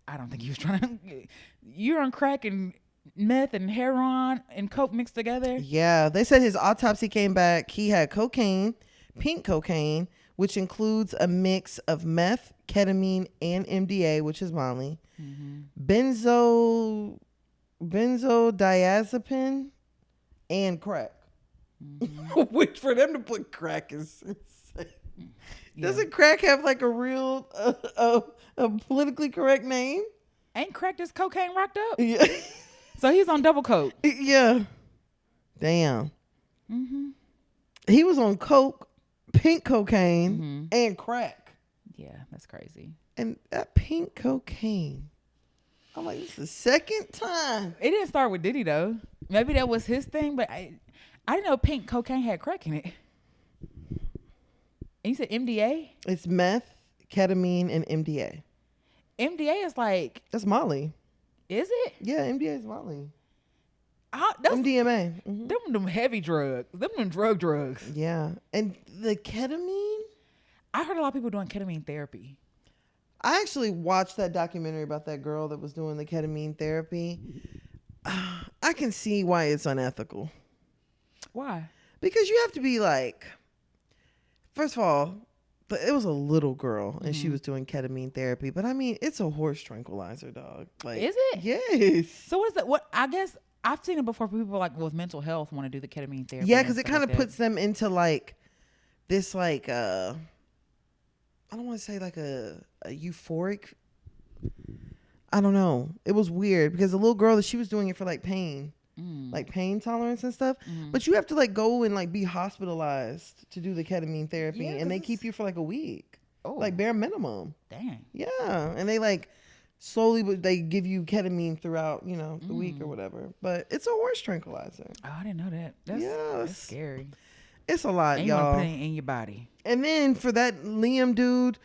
I don't think he was trying to. You're on crack and meth and heroin and coke mixed together. Yeah, they said his autopsy came back. He had cocaine, pink cocaine, which includes a mix of meth, ketamine, and MDA, which is Molly, benzodiazepine, and crack. Which for them to put crack is insane. Yeah. Doesn't crack have like a real a politically correct name? Ain't crack just cocaine rocked up? Yeah. So he's on double coke. Yeah. Damn. He was on coke, pink cocaine, and crack. Yeah, that's crazy. And that pink cocaine, I'm like, this is the second time. It didn't start with Diddy though. Maybe that was his thing, but I didn't know pink cocaine had crack in it. And you said MDA? It's meth, ketamine, and MDA. MDA is like... That's Molly. Is it? Yeah, MDA is Molly. MDMA. Mm-hmm. Them heavy drugs. Them drugs. Yeah. And the ketamine? I heard a lot of people doing ketamine therapy. I actually watched that documentary about that girl that was doing the ketamine therapy. I can see why it's unethical. Why? Because you have to be like... First of all, but it was a little girl and she was doing ketamine therapy. But I mean, it's a horse tranquilizer, dog. Like, is it? Yes. So what is that? What I guess I've seen it before. People like with mental health want to do the ketamine therapy. Yeah, because it kind of puts them into like this, like I don't want to say like a euphoric. I don't know. It was weird because the little girl, she was doing it for like pain. Like pain tolerance and stuff, but you have to like go and like be hospitalized to do the ketamine therapy, and they keep you for like a week, like bare minimum. Dang. Yeah, and they like slowly, but they give you ketamine throughout, the week or whatever. But it's a horse tranquilizer. Oh, I didn't know that. That's scary. It's a lot, and y'all. You want to put it in your body. And then for that Liam dude,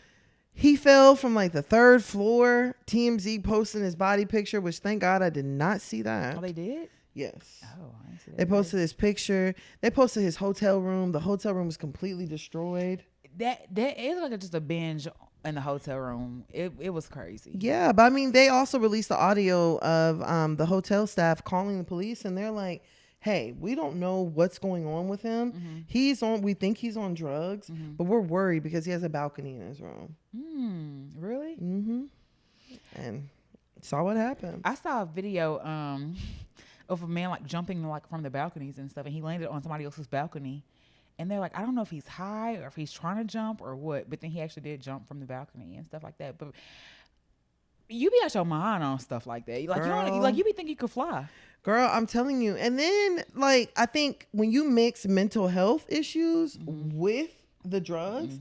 he fell from like the 3rd floor. TMZ posting his body picture, which thank God I did not see that. Oh, they did? Yes. Oh, I see that. They posted his picture. They posted his hotel room. The hotel room was completely destroyed. That is like just a binge in the hotel room. It was crazy. Yeah, but I mean, they also released the audio of the hotel staff calling the police, and they're like, "Hey, we don't know what's going on with him. We think he's on drugs, but we're worried because he has a balcony in his room." Really? And saw what happened. I saw a video of a man like jumping like from the balconies and stuff, and he landed on somebody else's balcony, and they're like, I don't know if he's high or if he's trying to jump or what, but then he actually did jump from the balcony and stuff like that. But you be out your mind on stuff like that. Like you be thinking you could fly. Girl, I'm telling you. And then like I think when you mix mental health issues with the drugs,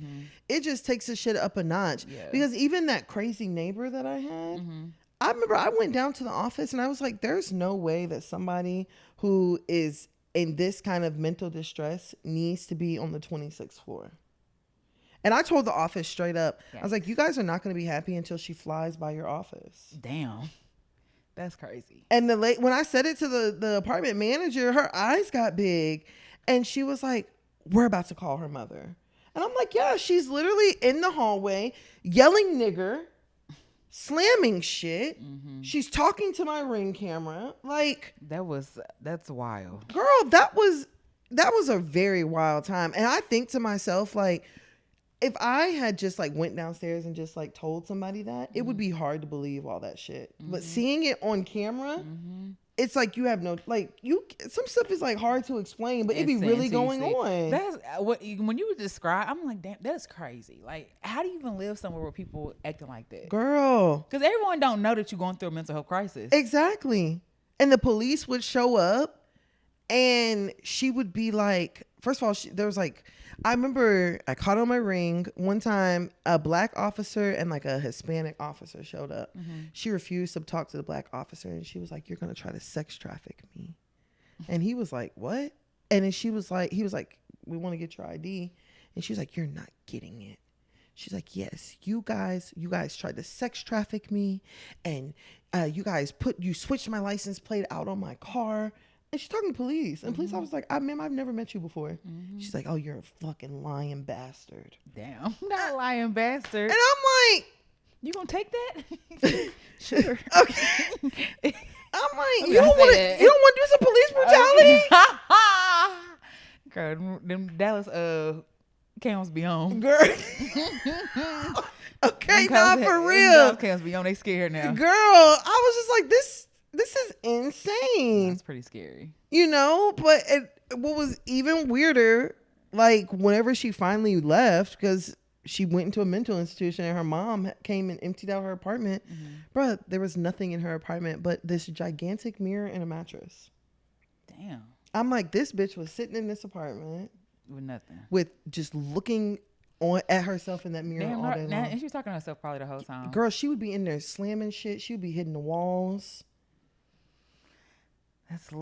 it just takes the shit up a notch. Yeah. Because even that crazy neighbor that I had, I remember I went down to the office and I was like, there's no way that somebody who is in this kind of mental distress needs to be on the 26th floor. And I told the office straight up, I was like, you guys are not going to be happy until she flies by your office. Damn. That's crazy. And when I said it to the apartment manager, her eyes got big and she was like, we're about to call her mother. And I'm like, yeah, she's literally in the hallway yelling nigger, slamming shit. She's talking to my Ring camera. Like that's wild. Girl, that was a very wild time. And I think to myself, like, if I had just like went downstairs and just like told somebody that, it would be hard to believe all that shit. But seeing it on camera, it's like you have no, like, some stuff is like hard to explain, but it be really going on. That's what, when you describe, I'm like, damn, that's crazy. Like, how do you even live somewhere where people acting like that? Girl. Because everyone don't know that you're going through a mental health crisis. Exactly. And the police would show up and she would be like, first of all, there was like, I remember I caught on my Ring one time, a black officer and like a Hispanic officer showed up. She refused to talk to the black officer and she was like, you're going to try to sex traffic me. And he was like, what? And then he was like, we want to get your ID. And she was like, you're not getting it. She's like, yes, you guys tried to sex traffic me and you switched my license plate out on my car. And she's talking to police. And police officer's like, ma'am, I've never met you before. She's like, oh, you're a fucking lying bastard. Damn. Not a lying bastard. And I'm like, You gonna take that? Sure. Okay. I'm like, you don't want to do some police brutality? Girl, them Dallas cams be on. Girl. Okay, not for real. Dallas cams be on. They scared now. Girl, I was just like, this is insane. That's pretty scary. You know, but what was even weirder, like whenever she finally left, because she went into a mental institution and her mom came and emptied out her apartment. Bruh, there was nothing in her apartment but this gigantic mirror and a mattress. Damn. I'm like, this bitch was sitting in this apartment with nothing, with just looking at herself in that mirror all day long. And she was talking to herself probably the whole time. Girl, she would be in there slamming shit. She would be hitting the walls. That's a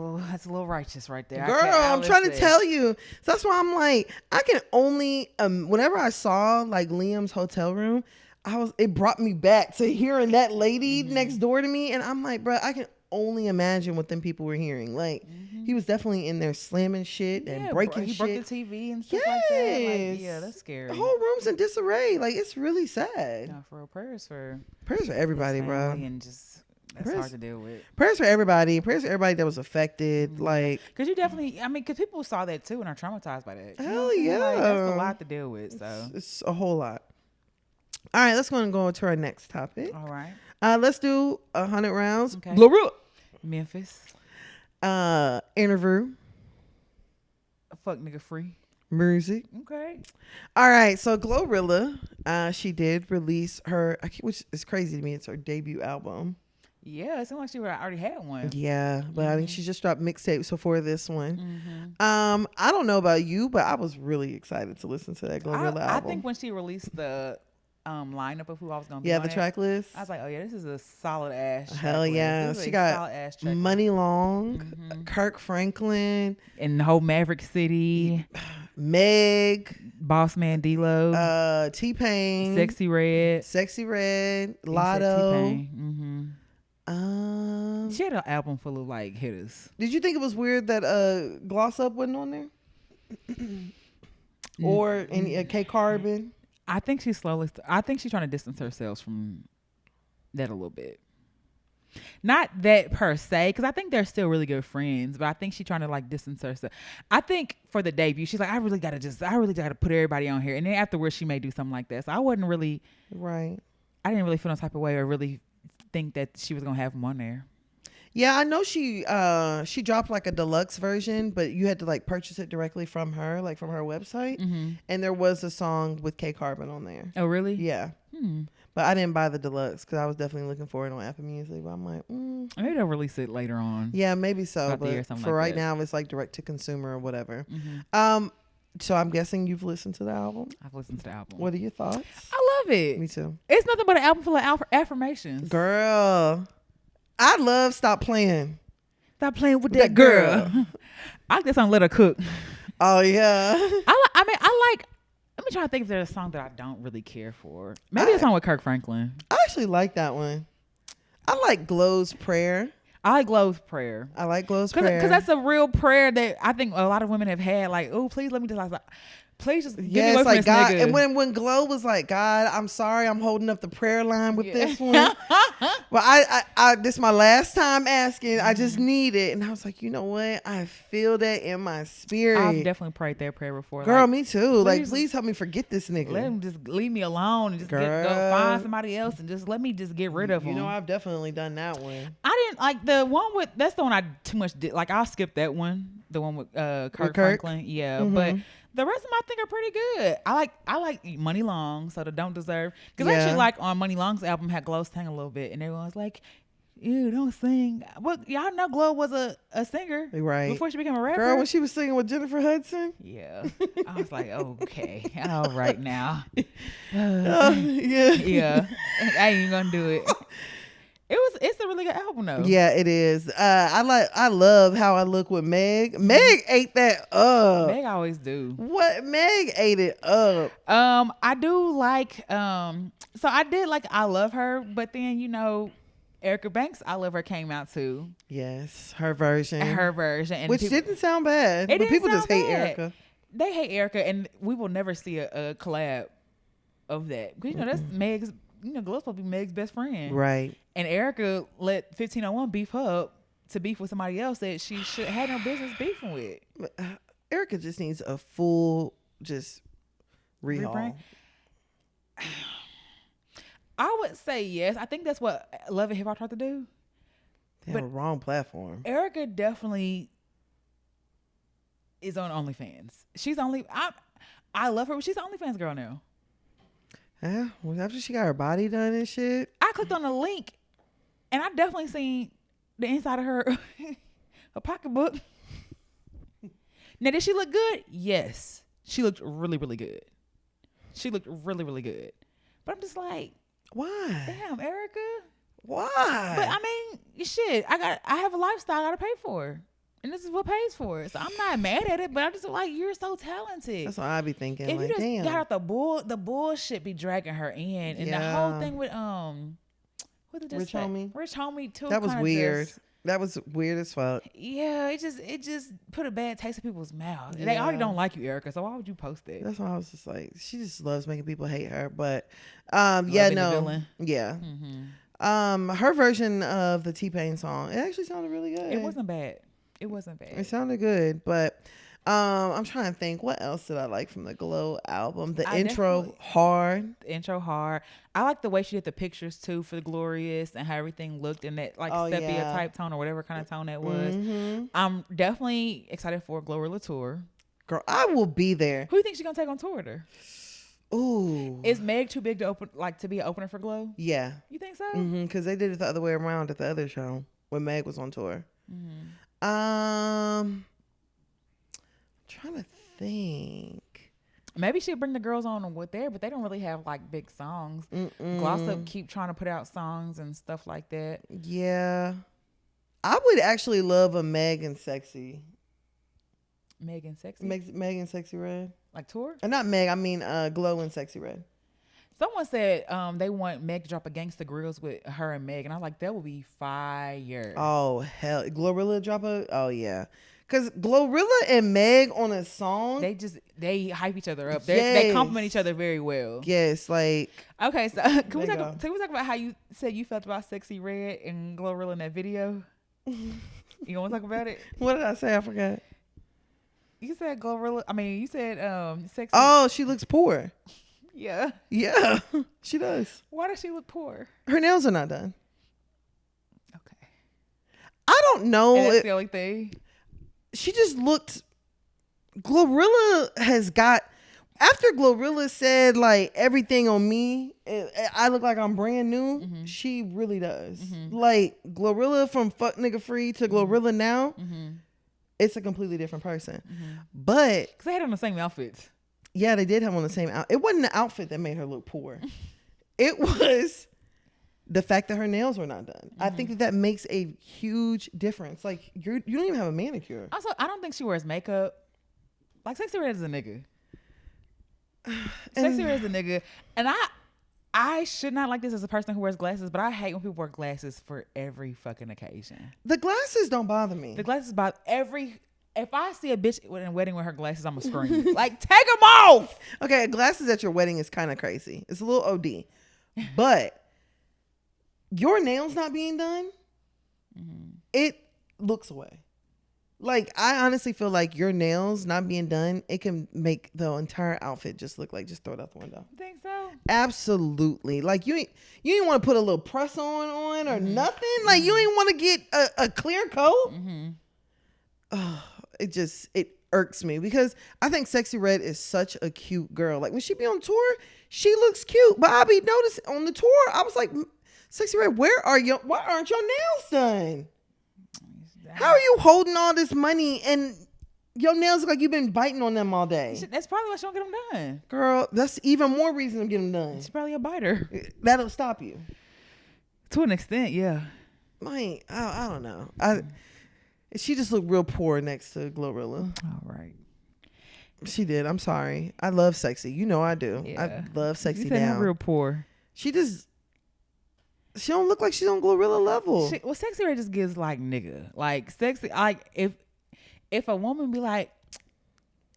little righteous right there. Girl, I'm trying to tell you. So that's why I'm like, I can only whenever I saw like Liam's hotel room, it brought me back to hearing that lady next door to me, and I'm like, bro, I can only imagine what them people were hearing. Like, he was definitely in there slamming shit and breaking shit. He broke the TV and stuff like that. Like, yeah, that's scary. The whole room's in disarray. Like, it's really sad. No, for real, prayers for everybody, bro. And just that's hard to deal with. Prayers for everybody. Prayers for everybody that was affected. Like, because you definitely, because people saw that too and are traumatized by that. Hell yeah, like, that's a lot to deal with. So it's a whole lot. All right, let's go to our next topic. All right. Let's do 100 rounds. Okay. Glorilla. Memphis. Interview. Fuck nigga free. Music. Okay. All right, so Glorilla, she did release which is crazy to me. It's her debut album. Yeah, it seemed like she already had one. Yeah, but I think she just dropped mixtapes before this one. I don't know about you, but I was really excited to listen to that Glorilla album. I think when she released the lineup of who I was gonna be on the track list, I was like, oh yeah, this is a solid ass. Hell yeah, she got Muni Long, Kirk Franklin, and the whole Maverick City, Meg, Boss Man D-Lo, T-Pain, Sexy Red, Lotto. She had an album full of like hitters. Did you think it was weird that Gloss Up wasn't on there? Or any K Carbon? I think she's trying to distance herself from that a little bit. Not that per se, because I think they're still really good friends, but I think she's trying to like distance herself. I think for the debut, she's like, I really gotta put everybody on here, and then afterwards she may do something like that. So I wasn't really right. I didn't really feel no type of way or really think that she was gonna have them on there. Yeah, I know she dropped like a deluxe version, but you had to like purchase it directly from her, like from her website. And there was a song with K Carbon on there. Oh, really? Yeah. But I didn't buy the deluxe because I was definitely looking for it on Apple Music. But I'm like, maybe they'll release it later on. Yeah, maybe so. But for right now, it's like direct to consumer or whatever. So I'm guessing you've listened to the album. I've listened to the album. What are your thoughts? I love it. Me too. It's nothing but an album full of affirmations. Girl, I love Stop Playing. Stop playing with that girl. I guess I'm Let Her Cook. Oh yeah. Let me try to think if there's a song that I don't really care for. Maybe a song with Kirk Franklin. I actually like that one. I like Glow's Prayer. I like Glow's Prayer. I like Glow's Prayer. Because that's a real prayer that I think a lot of women have had. Like, oh, please let me just like, please just give me away from this God, nigga. And when Glow was like, God, I'm sorry, I'm holding up the prayer line with this one. But I this is my last time asking. I just need it. And I was like, you know what? I feel that in my spirit. I've definitely prayed that prayer before. Girl, me too. Please help me forget this nigga. Let him just leave me alone and just go find somebody else and just let me just get rid of him. You know, I've definitely done that one. I didn't like the one with, that's the one I too much did. Like, I'll skip that one. The one with Kirk Franklin. Yeah. But the rest of them I think are pretty good. I like Muni Long, so the Don't Deserve. Because actually, like on Muni Long's album had Glow sing a little bit, and everyone was like, "Ew, don't sing." Well, y'all know Glow was a singer, right? Before she became a rapper. Girl, when she was singing with Jennifer Hudson. Yeah, I was like, okay, all right now. Yeah. I ain't gonna do it. It's a really good album though. Yeah, it is. I love How I Look with Meg. Meg ate that up. Meg always do. What? Meg ate it up. I do like so I did like I Love Her, but then Erica Banks' I Love Her came out too. Yes, her version. And which didn't sound bad. But people just hate Erica. They hate Erica, and we will never see a collab of that. Because that's Meg's Glorilla's supposed to be Meg's best friend. Right. And Erica let 1501 beef her up to beef with somebody else that she should had no business beefing with. Erica just needs a full rehaul. I would say yes. I think that's what Love and Hip Hop tried to do. They have a wrong platform. Erica definitely is on OnlyFans. I love her, but she's an OnlyFans girl now. Yeah, well, after she got her body done and shit. I clicked on the link, and I definitely seen the inside of her pocketbook. Now, did she look good? Yes. She looked really, really good. She looked really, really good. But I'm just like, why? Damn, Erica. Why? But I mean, shit. I have a lifestyle I gotta pay for, and this is what pays for it. So I'm not mad at it, but I'm just like, you're so talented. That's what I be thinking. If like, you just damn. got out the bullshit be dragging her in, and the whole thing with what did Rich Homie. Rich Homie too. That was weird. That was weird as fuck. Yeah, it just put a bad taste in people's mouth. Yeah. They already don't like you, Erica. So why would you post it? That's why I was just like, she just loves making people hate her. But Yeah. Her version of the T-Pain song, it actually sounded really good. It wasn't bad. It sounded good, but I'm trying to think, what else did I like from the Glow album? The intro hard. I like the way she did the pictures too for the Glorious and how everything looked in that sepia type tone or whatever kind of tone that was. Mm-hmm. I'm definitely excited for a Glorilla tour. Girl, I will be there. Who do you think she's gonna take on tour with her? Ooh. Is Meg too big to to be an opener for Glow? Yeah. You think so? Because they did it the other way around at the other show when Meg was on tour. Mm-hmm. Trying to think. Maybe she'd bring the girls on with there, but they don't really have like big songs. Glossop keep trying to put out songs and stuff like that. Yeah. I would actually love a Meg and Sexy. Meg and Sexy? Meg and Sexy Red. Like tour? Not Meg, I mean Glow and Sexy Red. Someone said they want Meg to drop a Gangsta Grills with her and Meg, and I was like, that would be fire. Oh, hell. Glorilla drop oh, yeah. Because Glorilla and Meg on a song. They hype each other up. They compliment each other very well. Yes, like. Okay, so can we talk about how you said you felt about Sexy Red and Glorilla in that video? You want to talk about it? What did I say? I forgot. You said Glorilla. I mean, you said Sexy. Oh, she looks poor. Yeah. Yeah, she does. Why does she look poor? Her nails are not done. Okay. I don't know. And that's the only thing. She just looked. Glorilla has got. After Glorilla said like everything on me, I look like I'm brand new. Mm-hmm. She really does. Mm-hmm. Like Glorilla from Fuck Nigga Free to Glorilla now, it's a completely different person. Mm-hmm. But because they had on the same outfits. Yeah, they did have on the same outfit. It wasn't the outfit that made her look poor. It was the fact that her nails were not done. I think that makes a huge difference. Like you don't even have a manicure. Also, I don't think she wears makeup. Like Sexy Red is a nigga. Sexy Red is a nigga, and I should not like this as a person who wears glasses, but I hate when people wear glasses for every fucking occasion. The glasses don't bother me. The glasses bother every. If I see a bitch in a wedding with her glasses, I'm gonna scream. Like, take them off. Okay, glasses at your wedding is kind of crazy. It's a little OD, but your nails not being done, it looks away. Like, I honestly feel like your nails not being done, it can make the entire outfit just look like just throw it out the window. You think so? Absolutely. Like you ain't want to put a little press on or nothing. Like you ain't want to get a clear coat. Oh, it irks me because I think Sexy Red is such a cute girl. Like when she be on tour, she looks cute. But I be noticing on the tour, I was like, Sexy Red, why aren't your nails done? How are you holding all this money and your nails look like you've been biting on them all day? That's probably why she don't get them done. Girl, that's even more reason to get them done. She's probably a biter. That'll stop you. To an extent, yeah. I don't know. She just looked real poor next to Glorilla. All right. She did. I'm sorry. I love Sexy. You know I do. Yeah. I love Sexy you down. Real poor. She don't look like she's on Glorilla level. Sexy Red just gives like nigga. Like Sexy, like if a woman be like,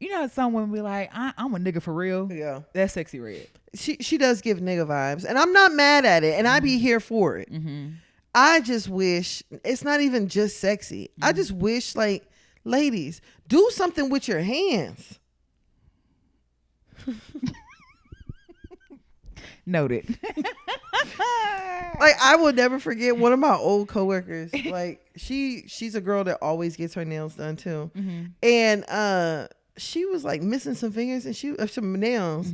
You know how some women be like, I'm a nigga for real. Yeah. That's Sexy Red. She does give nigga vibes, and I'm not mad at it, and I be here for it. I just wish it's not even just sexy. I just wish, like, ladies, do something with your hands. Noted. Like, I will never forget one of my old coworkers. Like, she's a girl that always gets her nails done too, and she was like missing some fingers and some nails,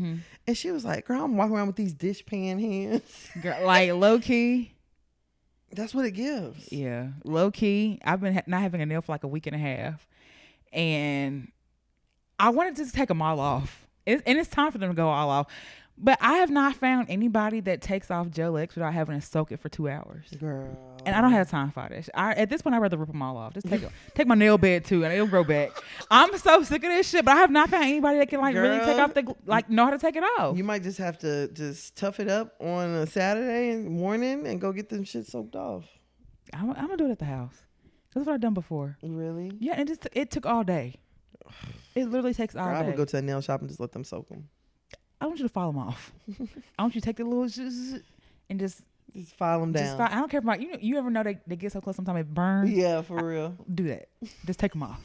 and she was like, "Girl, I'm walking around with these dishpan hands." Girl, like low key. That's what it gives. Yeah, low key. I've been not having a nail for like a week and a half, and I wanted to just take them all off. And it's time for them to go all off. But I have not found anybody that takes off Gel X without having to soak it for 2 hours. Girl. And I don't have time for this. At this point, I'd rather rip them all off. Just take my nail bed too, and it'll grow back. I'm so sick of this shit, but I have not found anybody that can like really take off know how to take it off. You might just have to just tough it up on a Saturday morning and go get them shit soaked off. I'm gonna do it at the house. That's what I've done before. Really? Yeah, and it took all day. It literally takes all day. I would go to a nail shop and just let them soak them. I want you to file them off. I want you to take the little and just file them down. I don't care about you ever know they get so close sometimes it burns. Yeah, for real. Do that. Just take them off.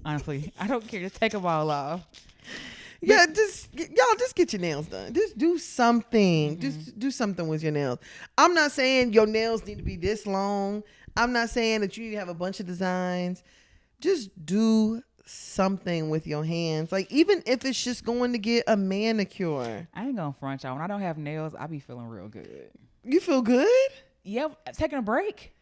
Honestly, I don't care. Just take them all off. Yeah, just get your nails done. Just do something. Just do something with your nails. I'm not saying your nails need to be this long. I'm not saying that you need to have a bunch of designs. Just do something with your hands, like even if it's just going to get a manicure. I ain't gonna front y'all. When I don't have nails, I be feeling real good. You feel good? Yeah, taking a break.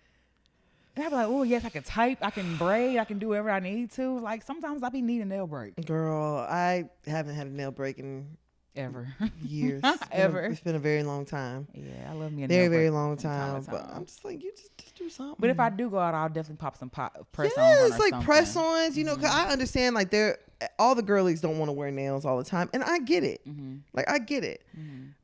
And I be like, oh yes, I can type, I can braid, I can do whatever I need to. Like sometimes I be needing a nail break. Girl, I haven't had a nail break in ever years. Ever. It's been a very long time. Yeah, I love me a very nail break. very long time. But I'm just like, you just do something. But if I do go out, I'll definitely pop some press-ons. Yeah, it's like press-ons, you know, because I understand like all the girlies don't want to wear nails all the time, and I get it. Like I get it.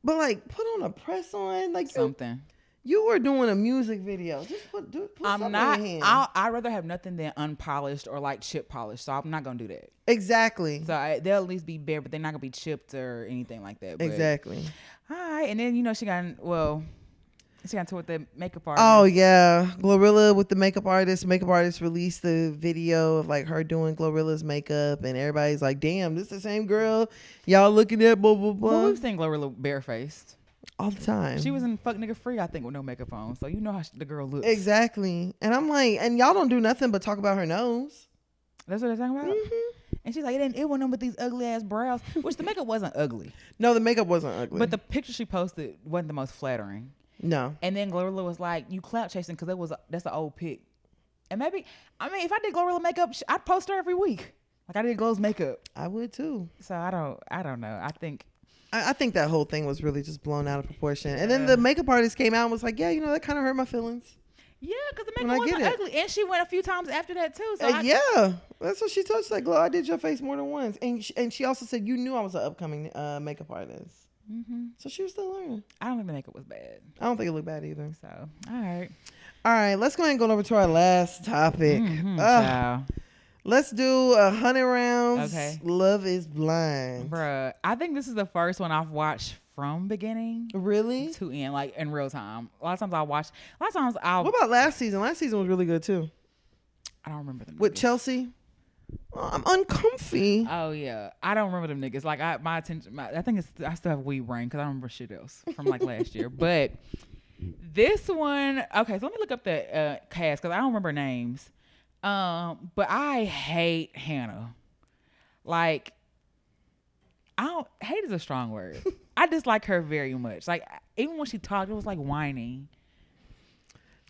But like put on a press-on, like something. You were doing a music video. Just put something in your hand. I'd rather have nothing than unpolished or like chip polished. So I'm not gonna do that. Exactly. So they'll at least be bare, but they're not gonna be chipped or anything like that. But, exactly. All right, and then she got into with the makeup artist. Oh yeah, Glorilla with the makeup artist. Makeup artist released the video of like her doing Glorilla's makeup, and everybody's like, "Damn, this the same girl y'all looking at." Blah blah blah. Well, we've seen Glorilla barefaced all the time. She was in Fuck Nigga Free, I think, with no makeup on, so you know how the girl looks. Exactly. And I'm like, and y'all don't do nothing but talk about her nose. That's what they're talking about. And she's like, it wasn't with these ugly ass brows, which the makeup wasn't ugly. No, the makeup wasn't ugly. But the picture she posted wasn't the most flattering. No. And then Glorilla was like, you clout chasing because that's an old pic. And maybe, if I did Glorilla makeup, I'd post her every week. Like I did Glow's makeup. I would too. So I don't know. I think that whole thing was really just blown out of proportion. And then the makeup artist came out and was like, yeah, that kind of hurt my feelings. Yeah, because the makeup wasn't ugly. And she went a few times after that too. So yeah, that's what she told. She's like, Glow, I did your face more than once. And she also said, you knew I was an upcoming makeup artist. So she was still learning. I don't think the makeup was bad. I don't think it looked bad either. So, all right. Let's go ahead and go over to our last topic. Let's do 100 rounds. Okay. Love is Blind. Bruh, I think this is the first one I've watched from beginning. Really? To end, like in real time. A lot of times What about last season? Last season was really good too. I don't remember them. With Chelsea? Oh, I'm uncomfy. Oh yeah, I don't remember them niggas. Like my attention, I think I still have weed brain because I don't remember shit else from like last year. But this one, okay. So let me look up the cast because I don't remember names. But I hate Hannah. Like, hate is a strong word. I dislike her very much. Like even when she talked, it was like whining.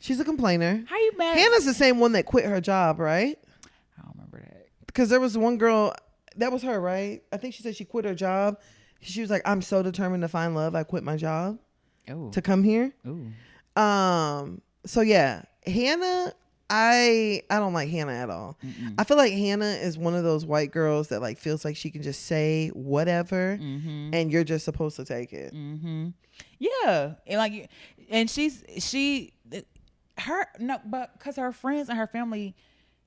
She's a complainer. How you mad? Hannah's the same one that quit her job, right? I don't remember that. Because there was one girl, that was her, right? I think she said she quit her job. She was like, I'm so determined to find love. I quit my job to come here. Ooh. So yeah, Hannah, I don't like Hannah at all. I feel like Hannah is one of those white girls that like feels like she can just say whatever and you're just supposed to take it. Yeah. And because her friends and her family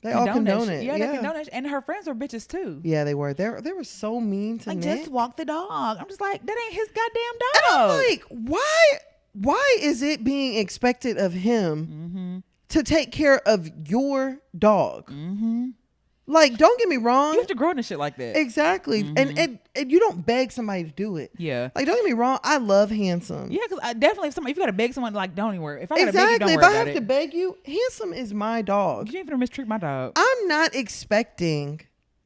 They all condone it. Yeah, they condone it. And her friends were bitches too. Yeah, they were. They were so mean to like, Nick. just walk the dog. I'm just like, that ain't his goddamn dog. And I'm like, why is it being expected of him to take care of your dog? Like, don't get me wrong. You have to grow into shit like that. Exactly. And you don't beg somebody to do it. Yeah. Like, don't get me wrong. I love Handsome. Yeah, because definitely if you got to beg someone, like, don't even worry. If I got to Exactly. beg you, don't If worry I about have to it. beg you, Handsome is my dog. You ain't finna mistreat my dog. I'm not expecting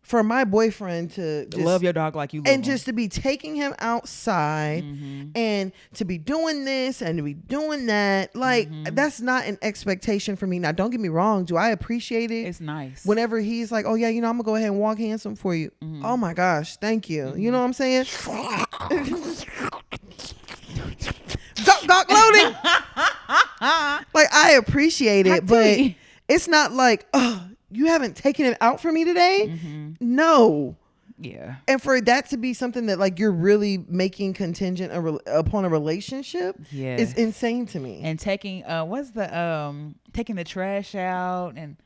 for my boyfriend to just love your dog like you love and him. just to be taking him outside and to be doing this and to be doing that. Like, that's not an expectation for me. Now, don't get me wrong. Do I appreciate it? It's nice. Whenever he's like, oh yeah, I'm gonna go ahead and walk Handsome for you. Oh my gosh, thank you. You know what I'm saying? Gawk loading. Like, I appreciate it, but it's not like, oh, you haven't taken it out for me today. No. Yeah. And for that to be something that like you're really making contingent upon a relationship is insane to me. And taking taking the trash out and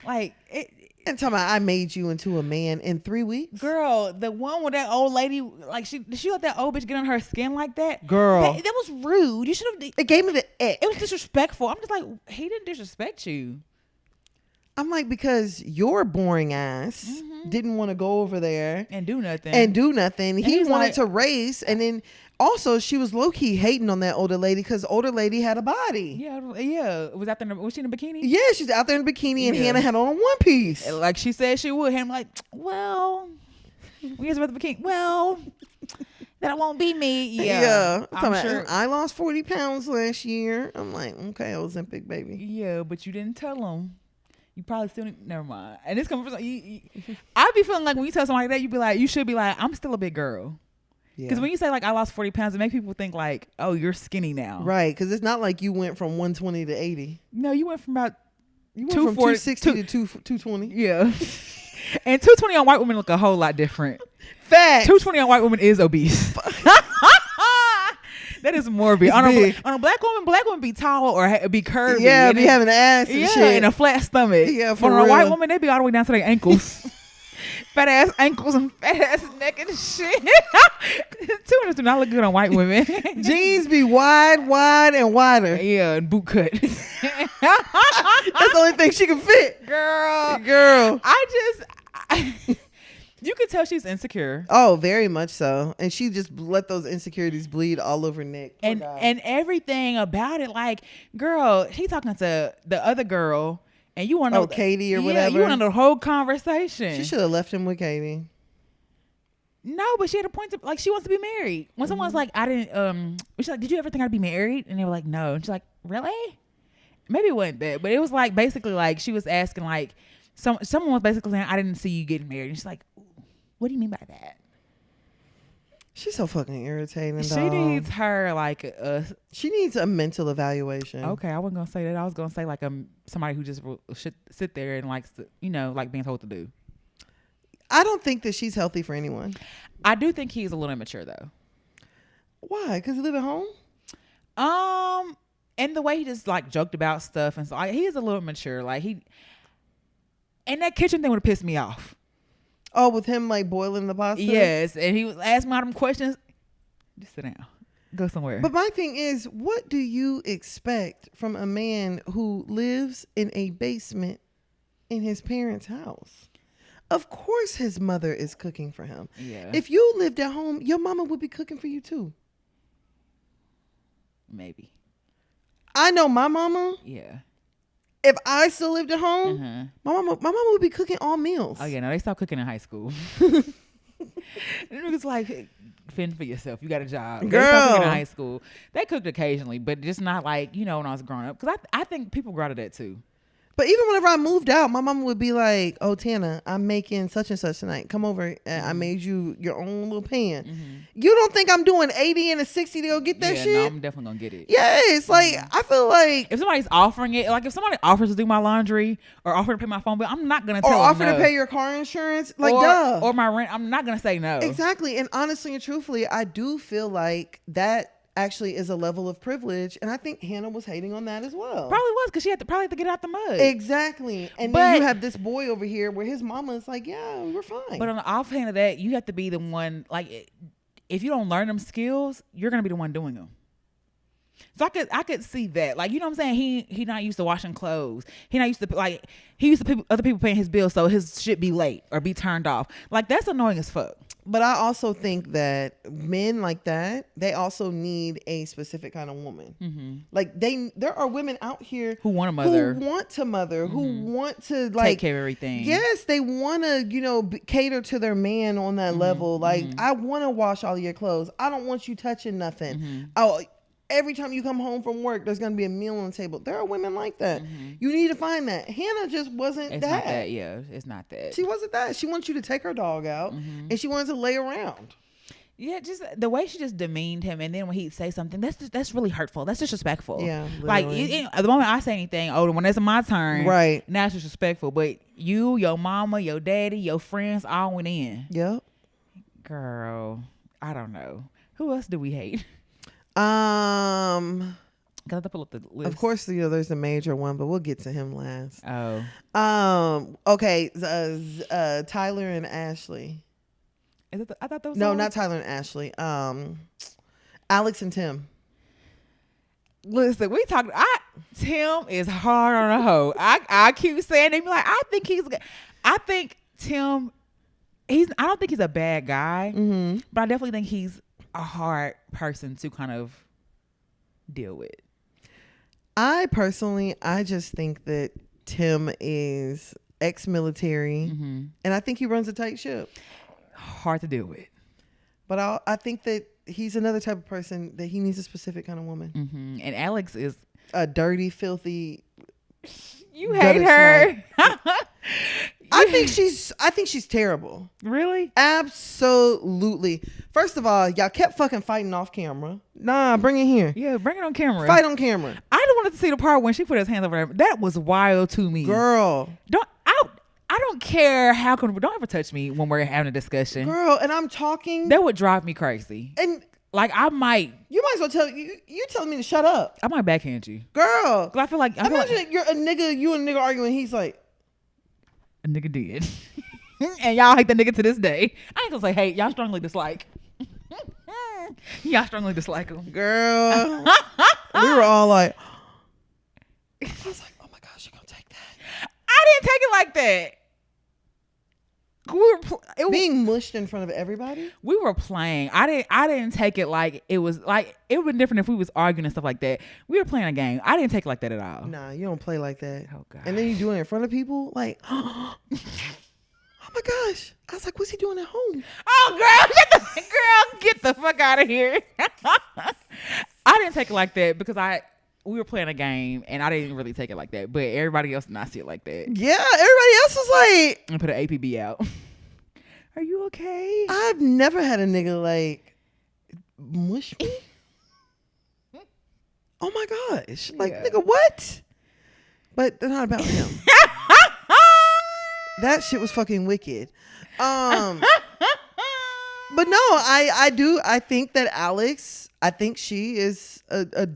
like it. And talking about I made you into a man in 3 weeks. Girl, the one with that old lady, like she let that old bitch get on her skin like that. Girl, that was rude. You should have. It gave me the ick. It was disrespectful. I'm just like, he didn't disrespect you. I'm like, because your boring ass didn't want to go over there and do nothing. He wanted to race, and then also she was low key hating on that older lady because older lady had a body. Yeah. Was she in a bikini? Yeah, she's out there in a bikini, and Hannah had on a one piece, like she said she would. Hannah like, well, we just about the bikini. Well, that won't be me. Yeah. I'm sure. I lost 40 pounds last year. I'm like, okay, Ozempic, baby. Yeah, but you didn't tell them. You probably still never mind. And this comes from I be feeling like when you tell somebody like that, you should be like, I'm still a big girl. Because when you say like I lost 40 pounds, it makes people think like, oh, you're skinny now. Right. Because it's not like you went from 120 to 80. No, you went from about 260 to 220. Yeah. And 220 on white women look a whole lot different. Facts. 220 on white women is obese. That is morbid. On a black woman be tall or be curvy. Yeah, be having an ass and shit. And a flat stomach. Yeah, for real. On a white woman, they be all the way down to their ankles. Fat ass ankles and fat ass neck and shit. 200 do not look good on white women. Jeans be wide and wider. Yeah, and boot cut. That's the only thing she can fit. Girl. You could tell she's insecure. Oh, very much so. And she just let those insecurities bleed all over Nick. And everything about it, like, girl, he talking to the other girl, and you want to know Katie or whatever. You want to know the whole conversation. She should have left him with Katie. No, but she had a point to, like, she wants to be married. When someone's like, I didn't, she's like, did you ever think I'd be married? And they were like, no. And she's like, really? Maybe it wasn't that, but it was like basically like she was asking like someone was basically saying, I didn't see you getting married. And she's like, what do you mean by that? She's so fucking irritating. She needs her like she needs a mental evaluation. Okay, I wasn't gonna say that. I was gonna say like somebody who just should sit there and likes to, like being told to do. I don't think that she's healthy for anyone. I do think he's a little immature though. Why? Because he live at home? And the way he just like joked about stuff and so he is a little immature. Like and that kitchen thing would have pissed me off. Oh, with him like boiling the pasta? Yes, and he was asking all them questions. Just sit down. Go somewhere. But my thing is, what do you expect from a man who lives in a basement in his parents' house? Of course his mother is cooking for him. Yeah. If you lived at home, your mama would be cooking for you too. Maybe. I know my mama. Yeah. If I still lived at home, my mama would be cooking all meals. Oh yeah, no, they stopped cooking in high school. It's like fend for yourself. You got a job. Girl. They stopped cooking in high school. They cooked occasionally, but just not like when I was growing up. Because I think people grow out of that too. But even whenever I moved out, my mama would be like, "Oh, Tana, I'm making such and such tonight. Come over. I made you your own little pan. You don't think I'm doing 80 and a 60 to go get that shit? No, I'm definitely gonna get it. Yes, like I feel like if somebody's offering it, like if somebody offers to do my laundry or offer to pay my phone bill, I'm not gonna tell them or offer no. to pay your car insurance, like or my rent. I'm not gonna say no. Exactly, and honestly and truthfully, I do feel like that actually is a level of privilege. And I think Hannah was hating on that as well. Probably was, because she had to probably have to get out the mud. Exactly. And then you have this boy over here where his mama is like, yeah, we're fine. But on the offhand of that, you have to be the one, like, if you don't learn them skills, you're going to be the one doing them. So I could see that. Like, you know what I'm saying? He not used to washing clothes. He not used to, like, he used to other people paying his bills, so his shit be late or be turned off. Like, that's annoying as fuck. But I also think that men like that, they also need a specific kind of woman. Mm-hmm. Like, there are women out here who want to mother, mm-hmm. who want to, like, take care of everything. Yes, they want to, you know, cater to their man on that mm-hmm. level. Like, mm-hmm. I want to wash all your clothes. I don't want you touching nothing. Mm-hmm. Oh, every time you come home from work, there's going to be a meal on the table. There are women like that. Mm-hmm. You need to find that. Hannah just wasn't it's that. Not that. Yeah, it's not that. She wasn't that. She wants you to take her dog out, mm-hmm. and she wanted to lay around. Yeah, just the way she just demeaned him, and then when he'd say something, that's really hurtful. That's disrespectful. Yeah, literally. Like the moment I say anything, when it's my turn, right? Now it's disrespectful. But you, your mama, your daddy, your friends all went in. Yep. Girl, I don't know. Who else do we hate? Got to pull up the list. Of course, you know there's a major one, but we'll get to him last. Oh. Okay. Tyler and Ashley. Is it? I thought those. No, not Tyler and Ashley. Alex and Tim. Listen, we talked. Tim is hard on a hoe. I keep saying they be like, I think Tim. I don't think he's a bad guy, mm-hmm. but I definitely think he's a hard person to kind of deal with. I just think that Tim is ex-military, mm-hmm. and I think he runs a tight ship. Hard to deal with. But I think that he's another type of person that he needs a specific kind of woman. Mm-hmm. And Alex is a dirty, filthy. You hate her. I think she's terrible. Really? Absolutely. First of all, y'all kept fucking fighting off camera. Nah, bring it here. Yeah, bring it on camera. Fight on camera. I just wanted to see the part when she put his hands over her. That was wild to me. Girl. I don't care how come. Don't ever touch me when we're having a discussion. Girl, and I'm talking. That would drive me crazy. And like you might as well tell you telling me to shut up. I might backhand you. Girl. Because I feel like you're a nigga, you and a nigga arguing, he's like, a nigga did. And y'all hate the nigga to this day. I ain't gonna say hate, y'all strongly dislike. Y'all strongly dislike him. Girl. We were all like, I was like, oh my gosh, you're gonna take that. I didn't take it like that. We were being mushed in front of everybody. We were playing. I didn't take it like it was like it would be different if we was arguing and stuff like that. We were playing a game. I didn't take it like that at all. Nah, you don't play like that. Oh god. And then you do it in front of people, like, oh my gosh. I was like, what's he doing at home? Oh girl, get the fuck out of here. I didn't take it like that because we were playing a game and I didn't really take it like that. But everybody else did not see it like that. Yeah, everybody else was like, and put an APB out. Are you okay? I've never had a nigga like mush me. Oh my gosh. Like, nigga, what? But not about him. That shit was fucking wicked. But no, I think that Alex, I think she is a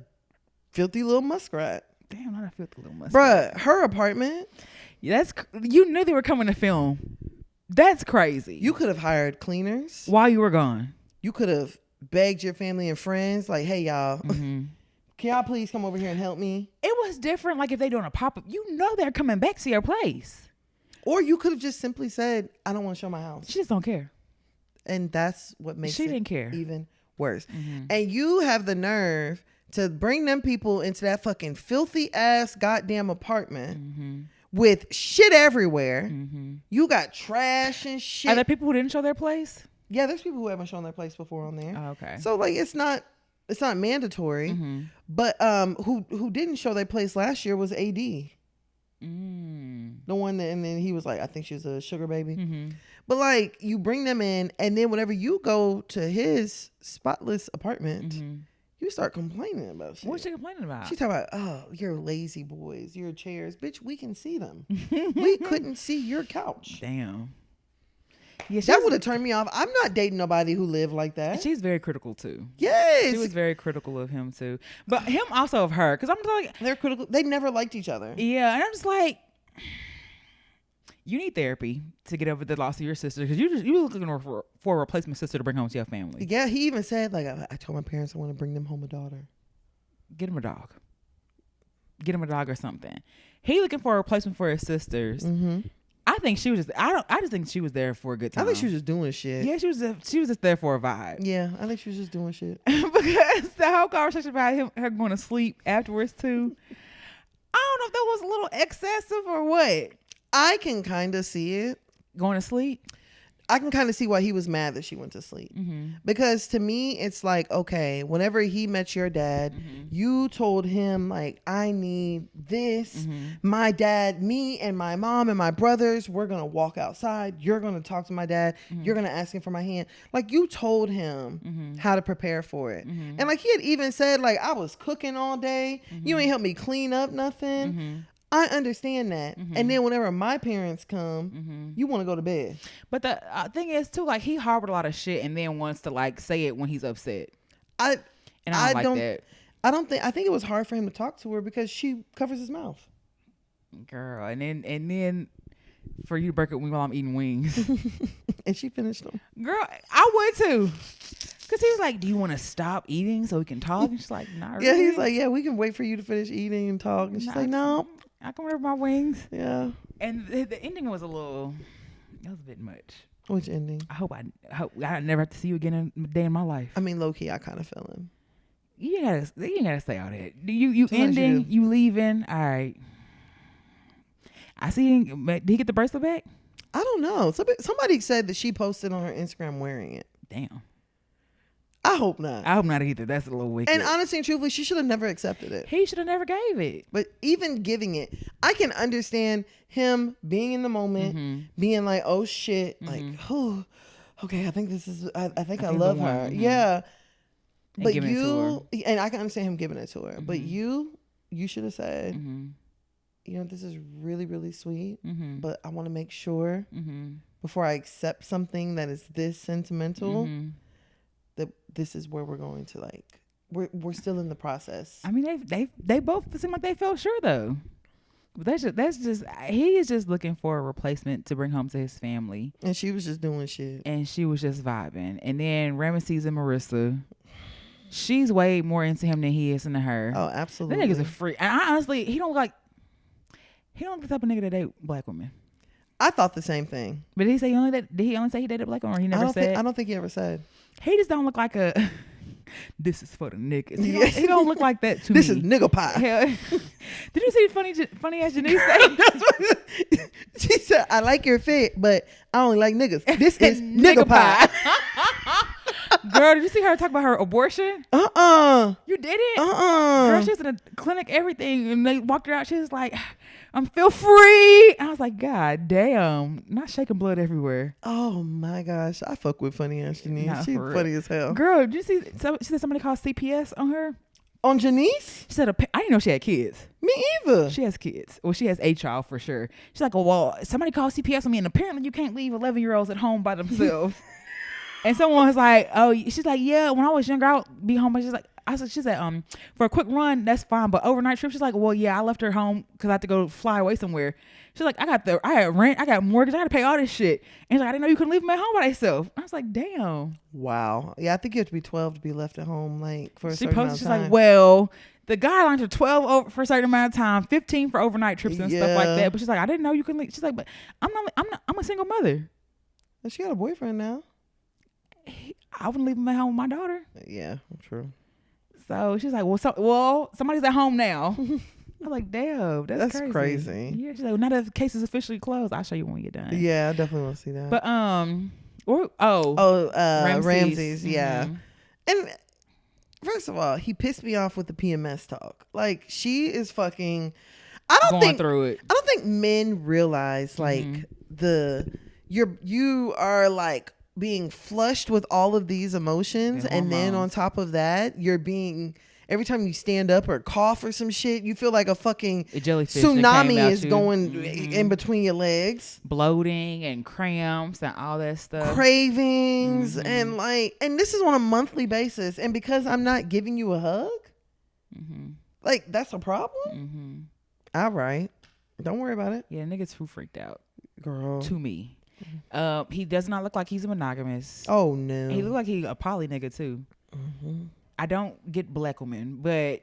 filthy little muskrat. Damn, not a filthy little muskrat. Bruh, her apartment. Yeah, you knew they were coming to film. That's crazy. You could have hired cleaners. While you were gone. You could have begged your family and friends, like, hey, y'all, mm-hmm. Can y'all please come over here and help me? It was different, like if they doing a pop-up. You know they're coming back to your place. Or you could have just simply said, I don't want to show my house. She just don't care. And that's what makes she didn't care. Even worse. Mm-hmm. And you have the nerve to bring them people into that fucking filthy ass goddamn apartment. Mm-hmm. With shit everywhere. Mm-hmm. You got trash and shit. Are there people who didn't show their place? Yeah, there's people who haven't shown their place before on there. Oh, okay. So like it's not mandatory. Mm-hmm. But who didn't show their place last year was AD. The one that, and then he was like, I think she was a sugar baby. Mm-hmm. But like you bring them in and then whenever you go to his spotless apartment, mm-hmm. you start complaining about shit. What's she complaining about? She's talking about, oh, you're lazy boys, your chairs. Bitch, we can see them. We couldn't see your couch. Damn. Yeah, that would have turned me off. I'm not dating nobody who lived like that. She's very critical too. Yes, she was very critical of him too, but him also of her. Because I'm like, they're critical. They never liked each other. Yeah, and I'm just like, you need therapy to get over the loss of your sister because you were looking for a replacement sister to bring home to your family. Yeah, he even said like, I told my parents I want to bring them home a daughter. Get him a dog. Get him a dog or something. He looking for a replacement for his sisters. Mm-hmm. I think she was just. I just think she was there for a good time. I think she was just doing shit. Yeah, she was just there for a vibe. Yeah, I think she was just doing shit. Because the whole conversation about her going to sleep afterwards too. I don't know if that was a little excessive or what. I can kind of see it. Going to sleep? I can kind of see why he was mad that she went to sleep. Mm-hmm. Because to me, it's like, okay, whenever he met your dad, you told him, like, I need this. Mm-hmm. My dad, me and my mom and my brothers, we're going to walk outside. You're going to talk to my dad. Mm-hmm. You're going to ask him for my hand. Like, you told him how to prepare for it. Mm-hmm. And, like, he had even said, like, I was cooking all day. Mm-hmm. You ain't helped me clean up nothing. Mm-hmm. I understand that. Mm-hmm. And then whenever my parents come, you want to go to bed. But the thing is, too, like, he harbored a lot of shit and then wants to, like, say it when he's upset. I don't like that. I think it was hard for him to talk to her because she covers his mouth. Girl, and then for you to break up while I'm eating wings. And she finished them. Girl, I would, too. Because he was like, do you want to stop eating so we can talk? And she's like, not really. Yeah, he's like, yeah, we can wait for you to finish eating and talk. And she's like, no. I can wear my wings. Yeah. And the ending was that was a bit much. Which ending? I hope I never have to see you again in a day in my life. I mean, low key, I kind of feel him. You ain't gotta say all that. You ending, you leaving. All right. I see. Did he get the bracelet back? I don't know. Somebody said that she posted on her Instagram wearing it. Damn. I hope not. I hope not either. That's a little wicked. And honestly and truthfully, she should have never accepted it. He should have never gave it. But even giving it, I can understand him being in the moment, being like, oh shit, like, oh, okay, I think this is, I think I love her. Yeah. And but and I can understand him giving it to her. But you should have said, you know, this is really, really sweet, but I want to make sure before I accept something that is this sentimental, that this is where we're going to, like, we're still in the process. I mean, they both seem like they felt sure though. But that's just he is just looking for a replacement to bring home to his family. And she was just doing shit. And she was just vibing. And then Ramesses and Marissa, she's way more into him than he is into her. Oh, absolutely. That nigga's a freak. And I honestly, he don't look the type of nigga that date black women. I thought the same thing. But did he only say he dated black women, or he never said? I don't think he ever said. He just don't look like a. This is for the niggas. He don't look like that to this me. This is nigga pie. Did you see funny as Janice said? She said, "I like your fit, but I only like niggas. This is nigga pie." Girl, did you see her talk about her abortion? You did it? Girl, she was in a clinic, everything, and they walked her out. She was like, "I'm feel free." I was like, God damn, not shaking blood everywhere. Oh my gosh, I fuck with funny ass Janice. She's funny as hell. Girl, did you see? She said somebody called CPS on her. On Janice? She said, I didn't know she had kids. Me either. She has kids. Well, she has a child for sure. She's like, well, somebody called CPS on me, and apparently you can't leave 11-year-olds at home by themselves. And someone was like, oh, she's like, yeah, when I was younger, I'll be home. But she said, for a quick run, that's fine. But overnight trip, she's like, well, yeah, I left her home because I had to go fly away somewhere. She's like, I had rent, I got mortgage, I got to pay all this shit. And she's like, I didn't know you couldn't leave them at home by themselves. I was like, damn. Wow. Yeah, I think you have to be 12 to be left at home, like, for a certain amount of time. She's like, well, the guidelines are 12 for a certain amount of time, 15 for overnight trips and stuff like that. But she's like, I didn't know you couldn't leave. She's like, but I'm a single mother. Well, she got a boyfriend now. I wouldn't leave him at home with my daughter. Yeah, true. So she's like, well, somebody's at home now. I was like, damn, that's crazy. Yeah, she's like, well, now that the case is officially closed, I'll show you when we get done. Yeah, I definitely want to see that. But Ramesses, yeah. And first of all, he pissed me off with the PMS talk. Like, she is fucking. I don't think men realize, like, you are like being flushed with all of these emotions, and then on top of that, you're being every time you stand up or cough or some shit, you feel like a fucking jellyfish tsunami is you. going in between your legs. Bloating and cramps and all that stuff. Cravings and this is on a monthly basis. And because I'm not giving you a hug, like that's a problem. All right. Don't worry about it. Yeah, niggas who freaked out. Girl. To me. He does not look like he's a monogamous. Oh, no. He look like he a poly nigga, too. I don't get black women, but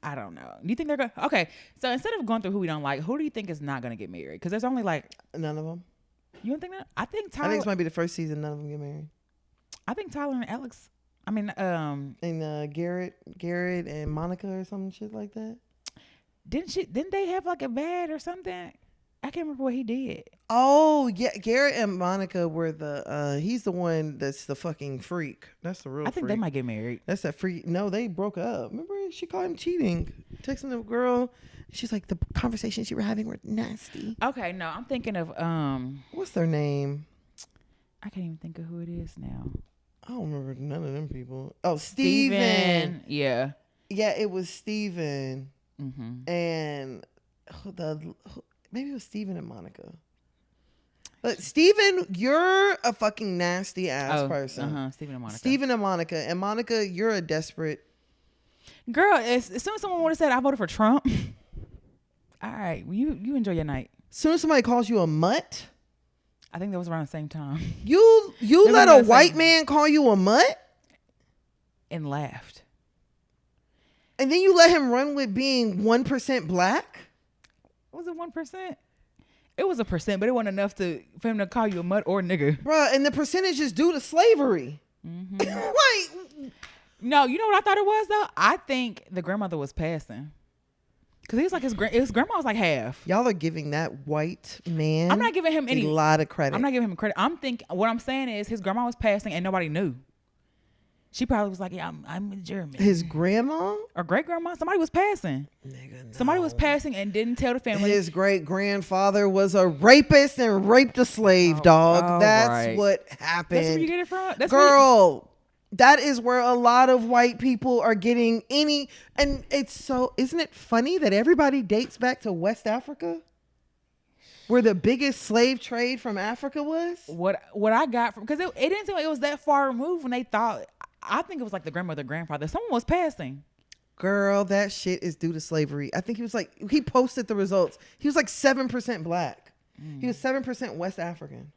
I don't know. Do you think they're going to... Okay, so instead of going through who we don't like, who do you think is not going to get married? Because there's only like... None of them. You don't think that? I think Tyler... I think this might be the first season none of them get married. I think Tyler and Alex... I mean... and Garrett and Monica or some shit like that. Didn't they have like a bad or something? I can't remember what he did. Oh yeah, Garrett and Monica were the he's the one that's the fucking freak. That's the real I think freak. they might get married. That's that freak. No, they broke up. Remember she called him cheating, texting the girl. She's like, the conversations you were having were nasty. Okay, no, I'm thinking of what's their name? I can't even think of who it is now. I don't remember none of them people. Oh, Steven. Yeah. Yeah, it was Steven. And maybe it was Steven and Monica. But Steven, you're a fucking nasty ass person. Steven and Monica. Steven and Monica. And Monica, you're a desperate girl. As soon as someone would have said I voted for Trump, all right, well, you enjoy your night. As soon as somebody calls you a mutt, I think that was around the same time. You let a white man call you a mutt and laughed. And then you let him run with being 1% black? Was it 1%? It was a percent, but it wasn't enough for him to call you a mutt or nigga. Bruh, and the percentage is due to slavery. Like, no, you know what I thought it was though? I think the grandmother was passing. Cause he was like his grandma was like half. Y'all are giving that white man. I'm not giving him a lot of credit. I'm not giving him credit. What I'm saying is his grandma was passing and nobody knew. She probably was like, yeah, I'm German. His grandma? Or great grandma? Somebody was passing. Nigga, no. Somebody was passing and didn't tell the family. His great grandfather was a rapist and raped a slave, dog. That's what happened. That's where you get it from? Girl, that is where a lot of white people are getting and isn't it funny that everybody dates back to West Africa? Where the biggest slave trade from Africa was? What I got from, because it didn't seem like it was that far removed when they thought. I think it was like the grandmother, grandfather. Someone was passing. Girl, that shit is due to slavery. I think he posted the results. He was like 7% black. He was 7% West African.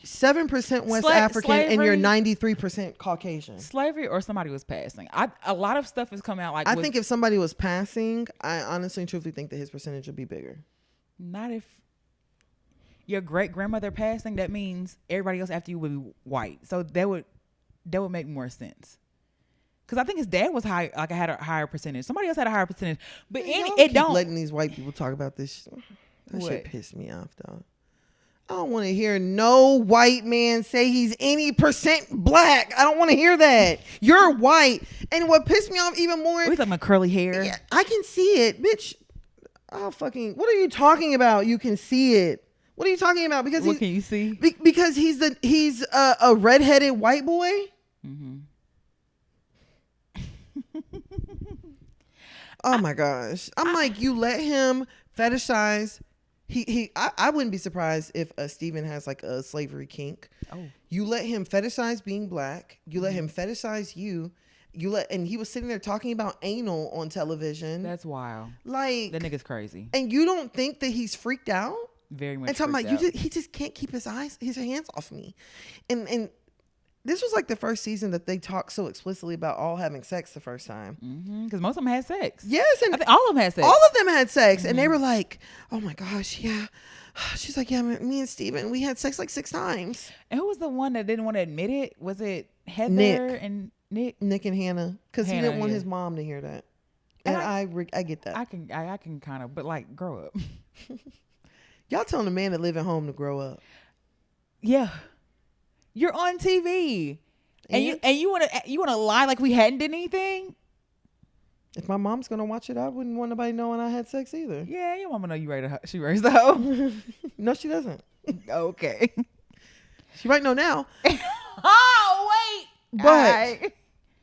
7% West African and you're 93% Caucasian. Slavery or somebody was passing. A lot of stuff has come out like. I think if somebody was passing, I honestly and truthfully think that his percentage would be bigger. Not if your great grandmother passing. That means everybody else after you would be white. So that would make more sense. Because I think his dad was high, like I had a higher percentage. Somebody else had a higher percentage, but it don't. Letting these white people talk about this. That shit pissed me off, dog. I don't want to hear no white man say he's any percent black. I don't want to hear that. You're white, and what pissed me off even more. He's like my curly hair. Yeah, I can see it, bitch. Oh fucking! What are you talking about? You can see it. What are you talking about? Because what can you see? Because he's a redheaded white boy. Oh my gosh! I'm like, you let him fetishize. I wouldn't be surprised if Steven has like a slavery kink. Oh. You let him fetishize being black. You let him fetishize you. And he was sitting there talking about anal on television. That's wild. Like, that nigga's crazy. And you don't think that he's freaked out? Very much. And talking about he just can't keep his hands off me. And this was like the first season that they talked so explicitly about all having sex the first time. Because most of them had sex. Yes, and I think all of them had sex. All of them had sex, and they were like, "Oh my gosh, yeah." She's like, "Yeah, me and Steven, we had sex like 6 times." And who was the one that didn't want to admit it? Was it Heather and Nick? Nick and Hannah, because he didn't want his mom to hear that. And I get that. I can kind of, but like, grow up. Y'all telling a man that live at home to grow up? Yeah. You're on TV, and you want to lie like we hadn't done anything. If my mom's gonna watch it, I wouldn't want nobody knowing I had sex either. Yeah, your mama know you she raised a hoe. No, she doesn't. Okay, she might know now. Oh wait, But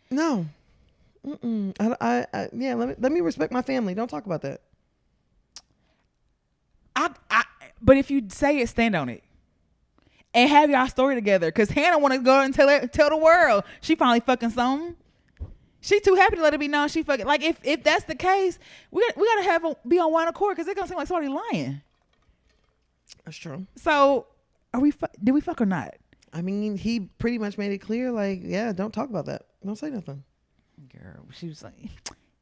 no. Yeah, let me respect my family. Don't talk about that. But if you say it, stand on it. And have y'all story together. Because Hannah want to go and tell the world she finally fucking something. She too happy to let it be known she fucking. Like, if that's the case, we got to be on one accord because it's going to seem like somebody lying. That's true. So, did we fuck or not? I mean, he pretty much made it clear, like, yeah, don't talk about that. Don't say nothing. Girl, she was like,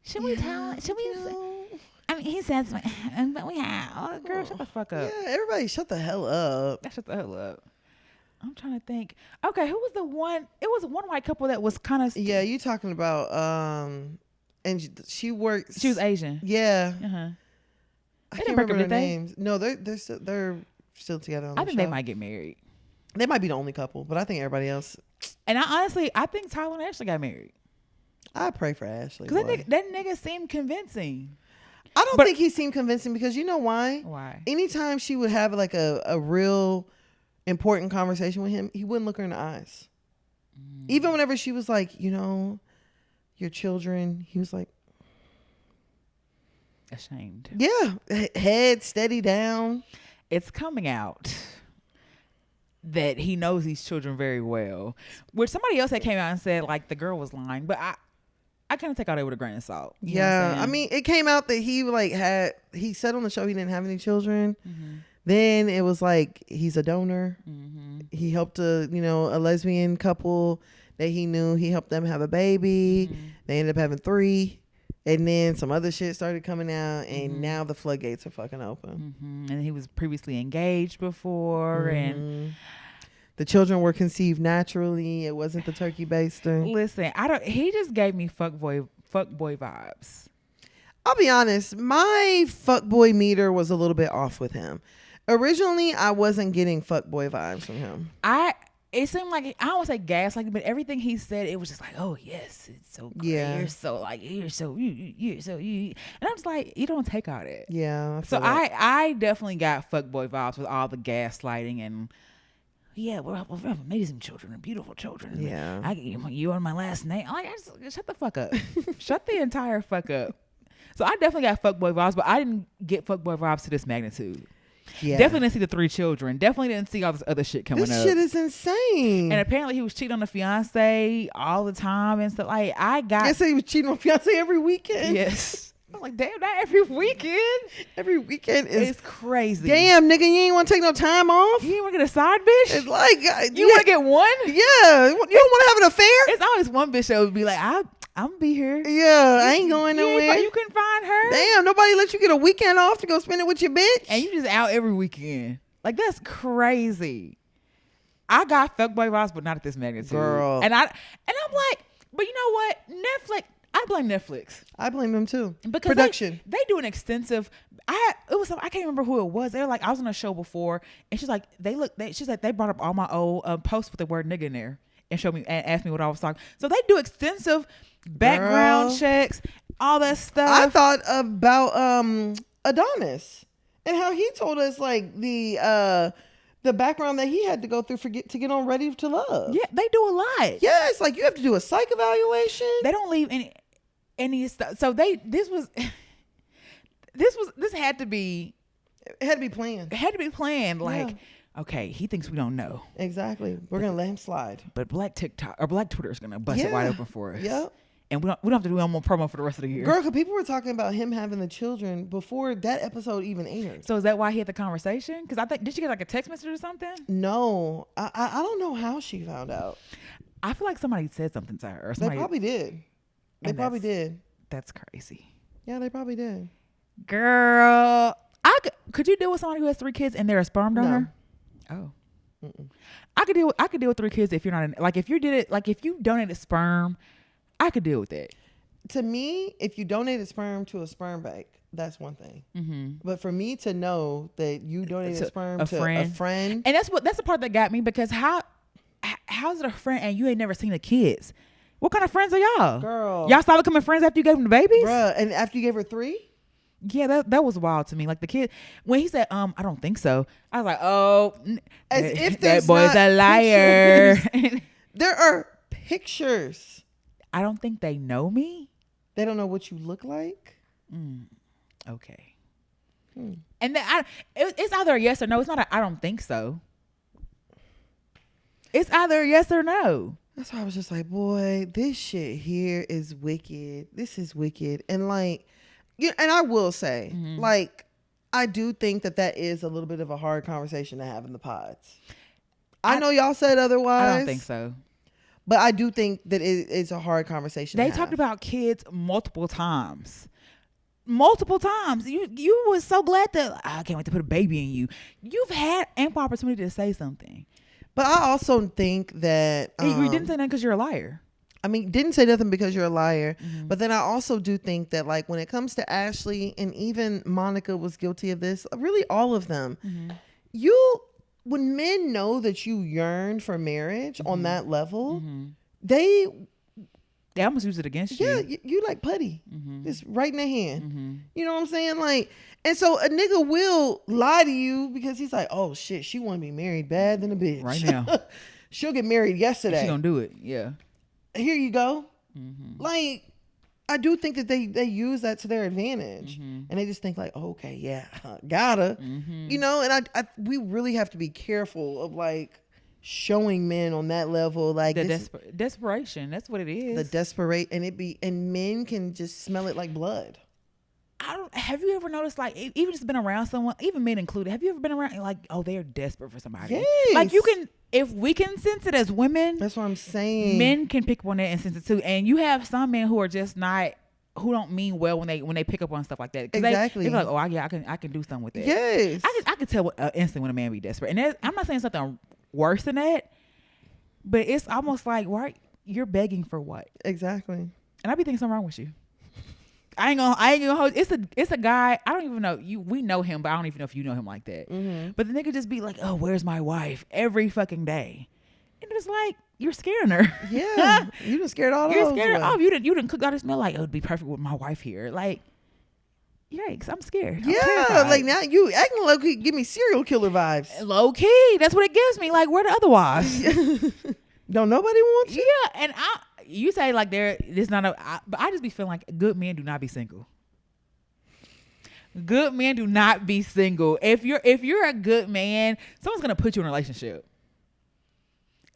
should we tell? Should we? I mean, he says, but we have. Oh, girl, shut the fuck up. Yeah, everybody shut the hell up. Shut the hell up. I'm trying to think. Okay, who was the one? It was one white couple that was kind of. Yeah, you talking about, and she works. She was Asian. Yeah. Uh-huh. I can't remember their names. No, they're still together on the show. I think they might get married. They might be the only couple, but I think everybody else. And I think Tyler and Ashley got married. I pray for Ashley. Because that nigga seemed convincing. I don't think he seemed convincing because you know why? Why? Anytime she would have like a real important conversation with him, he wouldn't look her in the eyes. Even whenever she was like, your children, he was like, ashamed. Yeah. Head steady down. It's coming out that he knows these children very well. Which somebody else that came out and said like the girl was lying, but I kind of take all that with a grain of salt. Yeah, I mean, it came out that he he said on the show he didn't have any children. Mm-hmm. Then it was like he's a donor. Mm-hmm. He helped a lesbian couple that he knew. He helped them have a baby. Mm-hmm. They ended up having 3. And then some other shit started coming out, and now the floodgates are fucking open. Mm-hmm. And he was previously engaged before, and the children were conceived naturally. It wasn't the turkey baster. Listen, he just gave me fuckboy vibes. I'll be honest, my fuckboy meter was a little bit off with him. Originally, I wasn't getting fuckboy vibes from him. It seemed like, I don't want to say gaslighting, but everything he said, it was just like, oh yes, it's so great. Yeah. You're so like, you're so you. And I'm just like, you don't take all that. Yeah. So I definitely got fuckboy vibes with all the gaslighting and yeah, we're amazing children and beautiful children. Yeah. You on my last name. I'm like, shut the fuck up. Shut the entire fuck up. So I definitely got fuckboy vibes, but I didn't get fuckboy vibes to this magnitude. Yeah. Definitely didn't see the 3 children. Definitely didn't see all this other shit coming up. This shit is insane. And apparently he was cheating on the fiance all the time and stuff. Like Yes, he was cheating on fiance every weekend. Yes. I'm like, damn, not every weekend. Every weekend is crazy. Damn, nigga, you ain't want to take no time off. You ain't want to get a side bitch. It's like you want to get one. Yeah, you don't want to have an affair. It's always one bitch that would be like, I'm gonna be here. Yeah, I ain't going nowhere. You couldn't find her. Damn, nobody let you get a weekend off to go spend it with your bitch. And you just out every weekend. Like that's crazy. I got fuckboy vibes, but not at this magnitude. Girl. And I'm like, but you know what? Netflix. I blame Netflix. I blame them too. Because production. They do an extensive. I can't remember who it was. They're like, I was on a show before, and she's like, she's like, they brought up all my old posts with the word nigga in there and showed me and asked me what I was talking. So they do extensive background checks, all that stuff. I thought about Adonis and how he told us like the background that he had to go through to get on Ready to Love. Yeah, they do a lot. Yeah, it's like you have to do a psych evaluation. They don't leave any stuff. So this had to be. It had to be planned. It had to be planned. Like, yeah. Okay, he thinks we don't know. Exactly. We're gonna let him slide. But Black TikTok or Black Twitter is gonna bust it wide open for us. Yep. And we don't have to do no more promo for the rest of the year. Girl, because people were talking about him having the children before that episode even aired. So is that why he had the conversation? Because I think, did she get like a text message or something? No. I don't know how she found out. I feel like somebody said something to her. Or they probably did. They probably did. That's crazy. Yeah, they probably did. Girl, could you deal with somebody who has 3 kids and they're a sperm donor? No. Oh. Mm-mm. I could deal with 3 kids if you're not if you donated sperm, I could deal with it. To me, if you donated sperm to a sperm bank, that's one thing. Mm-hmm. But for me to know that you donated sperm to a friend, and that's the part that got me, because how's it a friend and you ain't never seen the kids? What kind of friends are y'all? Girl, y'all started becoming friends after you gave them the babies? Bruh, and after you gave her 3? Yeah, that was wild to me. Like the kid, when he said, I don't think so, I was like, oh, as if that boy's a liar. There are pictures. I don't think they know me. They don't know what you look like. Okay. And then it's either a yes or no. It's not I don't think so. It's either a yes or no. That's why I was just like, boy, this shit here is wicked. This is wicked. And like, and I will say, like, I do think that is a little bit of a hard conversation to have in the pods. I know y'all said otherwise. I don't think so. But I do think that it's a hard conversation to have. They talked about kids multiple times. Multiple times. You was so glad that I can't wait to put a baby in you. You've had ample opportunity to say something. But I also think that you didn't say nothing because you're a liar. I mean, didn't say nothing because you're a liar. But then I also do think that, like, when it comes to Ashley, and even Monica was guilty of this, really all of them, when men know that you yearn for marriage on that level, they almost use it against you. Yeah, you like putty. It's right in their hand. You know what I'm saying? Like, and so a nigga will lie to you because he's like, oh shit, she want to be married bad than a bitch. Right now. She'll get married yesterday. She gonna do it. Yeah. Here you go. Like, I do think that they use that to their advantage, and they just think like, oh, okay, yeah, gotta, you know. And we really have to be careful of like showing men on that level, like the desperation. That's what it is. The desperate, and men can just smell it like blood. Have you ever noticed, like, even just been around someone, even men included, have you ever been around like, oh, they're desperate for somebody? Yes. Like, you can, if we can sense it as women, that's what I'm saying. Men can pick up on that and sense it too. And you have some men who are just not, who don't mean well when they pick up on stuff like that. Exactly. They're like, oh, yeah, I can do something with that. Yes. I can tell instantly when a man be desperate. And I'm not saying something worse than that, but it's almost like, right, you're begging for what? Exactly. And I be thinking something wrong with you. I ain't gonna hold. It's a guy. I don't even know you. We know him, but I don't even know if you know him like that. But the nigga just be like, "Oh, where's my wife?" every fucking day, and it's like you're scaring her. Yeah, you done scared all. You're scared. Oh, you didn't cook all this meal. Like, it would be perfect with my wife here. Like, yikes! I'm scared. I'm terrified. Like now you acting low key. Give me serial killer vibes. Low key. That's what it gives me. Like, where the other wives? Don't nobody want you? Yeah, and you say like there's not but I just be feeling like good men do not be single. Good men do not be single. If you're a good man, someone's gonna put you in a relationship.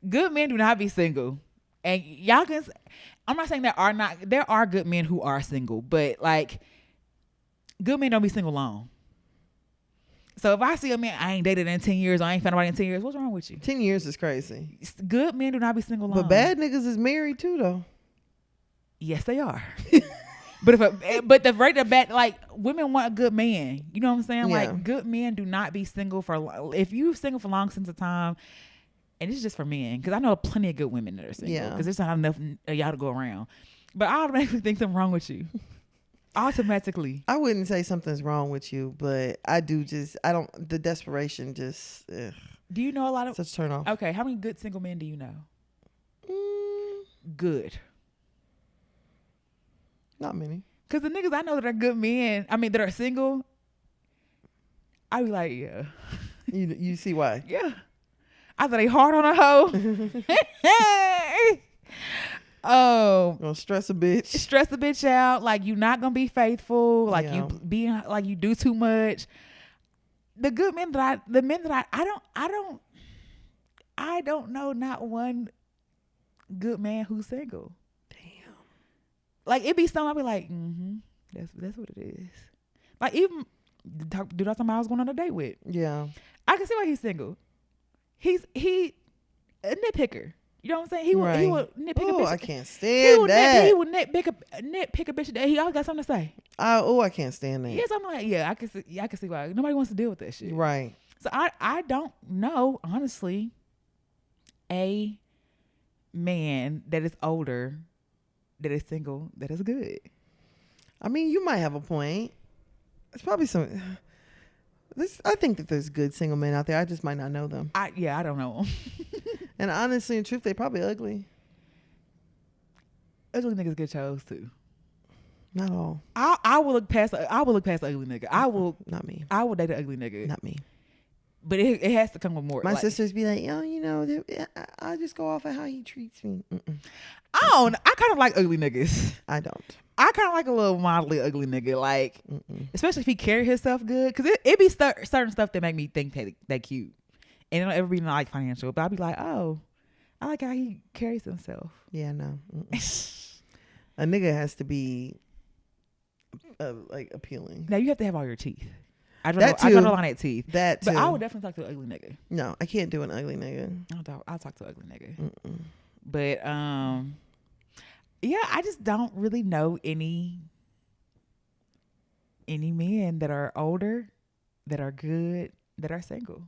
Good men do not be single, and y'all can. I'm not saying there are good men who are single, but like good men don't be single long. So if I see a man I ain't dated in 10 years, or I ain't found nobody in 10 years, what's wrong with you? 10 years is crazy. Good men do not be single long. But bad niggas is married too, though. Yes, they are. but the rate of bad, like, women want a good man. You know what I'm saying? Yeah. Like, good men do not be single for. If you single for long since of time, and it's just for men, because I know plenty of good women that are single, because there's not enough of y'all to go around. But I automatically think something wrong with you. Automatically. I wouldn't say something's wrong with you, but the desperation just, ugh. Do you know a lot of such turn off? Okay, how many good single men do you know? Good. Not many. Because the niggas I know that are good men, that are single, I be like, yeah. You see why? Yeah. I thought they hard on a hoe. Oh, gonna stress a bitch out. Like, you not gonna be faithful. Like, you being like you do too much. The good men that I don't know not one good man who's single. Damn. Like, it be something I'll be like, that's what it is. Like, even dude I was going on a date with. Yeah. I can see why he's single. He a nitpicker. You know what I'm saying? He would nitpick a bitch. I can't stand that. He would nitpick a bitch a day. He always got something to say. I can't stand that. Yes, I'm like, I can see why. Nobody wants to deal with that shit. Right. So I don't know, honestly, a man that is older, that is single, that is good. I mean, you might have a point. It's probably some. I think that there's good single men out there. I just might not know them. I don't know them. And honestly, in truth, they probably ugly. Ugly niggas get chose too. Not all. I will look past the ugly nigga. I will. Not me. I will date an ugly nigga. Not me. But it has to come with more. My sisters be like, yo, you know, I just go off of how he treats me. I kind of like ugly niggas. I don't. I kind of like a little mildly ugly nigga, like, especially if he carry himself good. Because it be certain stuff that make me think that cute. And it don't ever be like financial. But I'll be like, oh, I like how he carries himself. Yeah, no. A nigga has to be like appealing. Now you have to have all your teeth. I draw the line at teeth. That too. But I would definitely talk to an ugly nigga. No, I can't do an ugly nigga. I'll talk to an ugly nigga. But yeah, I just don't really know any men that are older, that are good, that are single.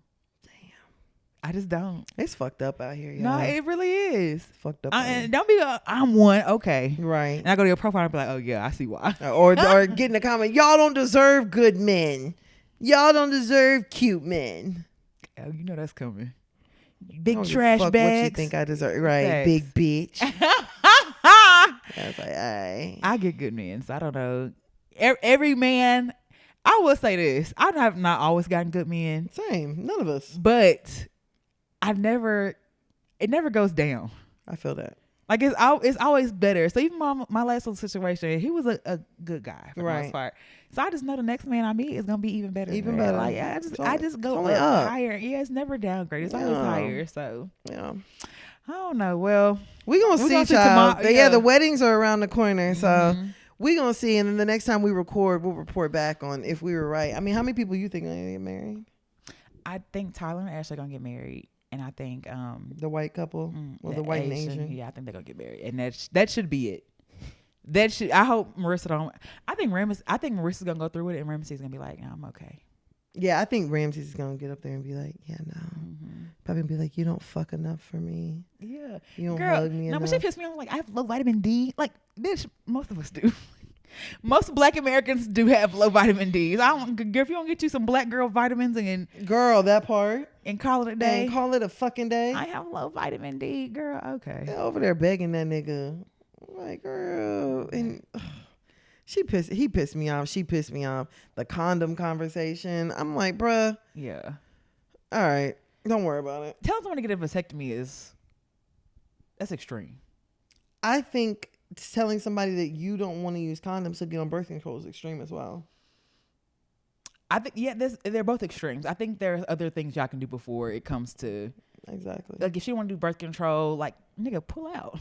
I just don't. It's fucked up out here, y'all. No, it really is. It's fucked up. And don't be I'm one, okay. Right. And I go to your profile and be like, oh yeah, I see why. Or get in the comment, y'all don't deserve good men. Y'all don't deserve cute men. Oh, you know that's coming. Big trash bags. What you think I deserve? Right, facts. Big bitch. I was like, aye. I get good men, so I don't know. Every man, I will say this: I have not always gotten good men. Same, none of us. But it never goes down. I feel that. Like it's always better. So even my last little situation, he was a good guy for the most part. So I just know the next man I meet is gonna be even better. Even better. Like I just go up higher. Yeah, it's never downgrade. It's always higher. So yeah. I don't know. Well, we're gonna see, child. Yeah, the weddings are around the corner. So we're gonna see, and then the next time we record, we'll report back on if we were right. I mean, how many people you think are gonna get married? I think Tyler and Ashley are gonna get married. And I think the white couple, or the white and Asian. Yeah, I think they're gonna get married, and that should be it. I hope Marissa don't. I think Marissa's gonna go through with it, and Ramsey's gonna be like, "No, I'm okay." Yeah, I think Ramsey's gonna get up there and be like, "Yeah, no." Probably be like, "You don't fuck enough for me." Yeah, you don't hug me enough. No, but she pissed me off. Like I have low vitamin D. Like bitch, most of us do. Most Black Americans do have low vitamin D's. If you don't get you some black girl vitamins and girl that part and call it a day, and call it a fucking day. I have low vitamin D, girl. Okay, they're over there begging that nigga, like girl, and he pissed me off. She pissed me off. The condom conversation. I'm like, bruh. Yeah. All right, don't worry about it. Telling someone to get a vasectomy that's extreme. I think telling somebody that you don't want to use condoms to get on birth control is extreme as well. I think they're both extremes. I think there's other things y'all can do before it comes to exactly. Like if she want to do birth control, like nigga, pull out.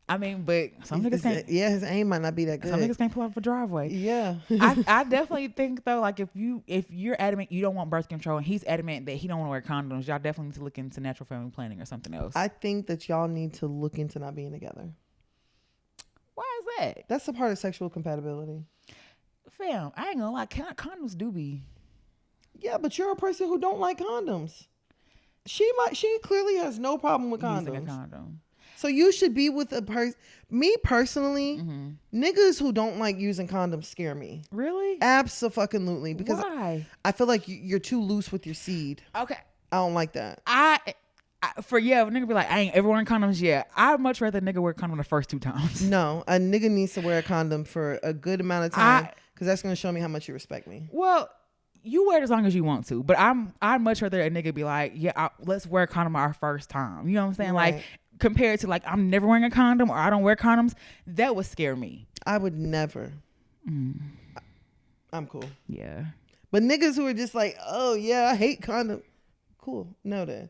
I mean, but some niggas can't. Yeah, his aim might not be that good. Some niggas can't pull out of a driveway. Yeah. I definitely think though, like if you're adamant you don't want birth control and he's adamant that he don't want to wear condoms, y'all definitely need to look into natural family planning or something else. I think that y'all need to look into not being together. Why is that? That's a part of sexual compatibility. Fam, I ain't gonna lie, condoms do be. Yeah, but you're a person who don't like condoms. She clearly has no problem with condoms. Using a condom. So you should be with a person. Me personally, niggas who don't like using condoms scare me. Really? Absolutely. Because why? I feel like you're too loose with your seed. Okay. I don't like that. A nigga be like, I ain't ever wearing condoms yet. I'd much rather a nigga wear a condom the first 2 times. No, a nigga needs to wear a condom for a good amount of time because that's gonna show me how much you respect me. Well, you wear it as long as you want to, but I'd much rather a nigga be like, yeah, let's wear a condom our first time. You know what I'm saying? Right. Like compared to like I'm never wearing a condom or I don't wear condoms, that would scare me. I would never. I'm cool. Yeah. But niggas who are just like, oh yeah, I hate condoms. Cool. Know that.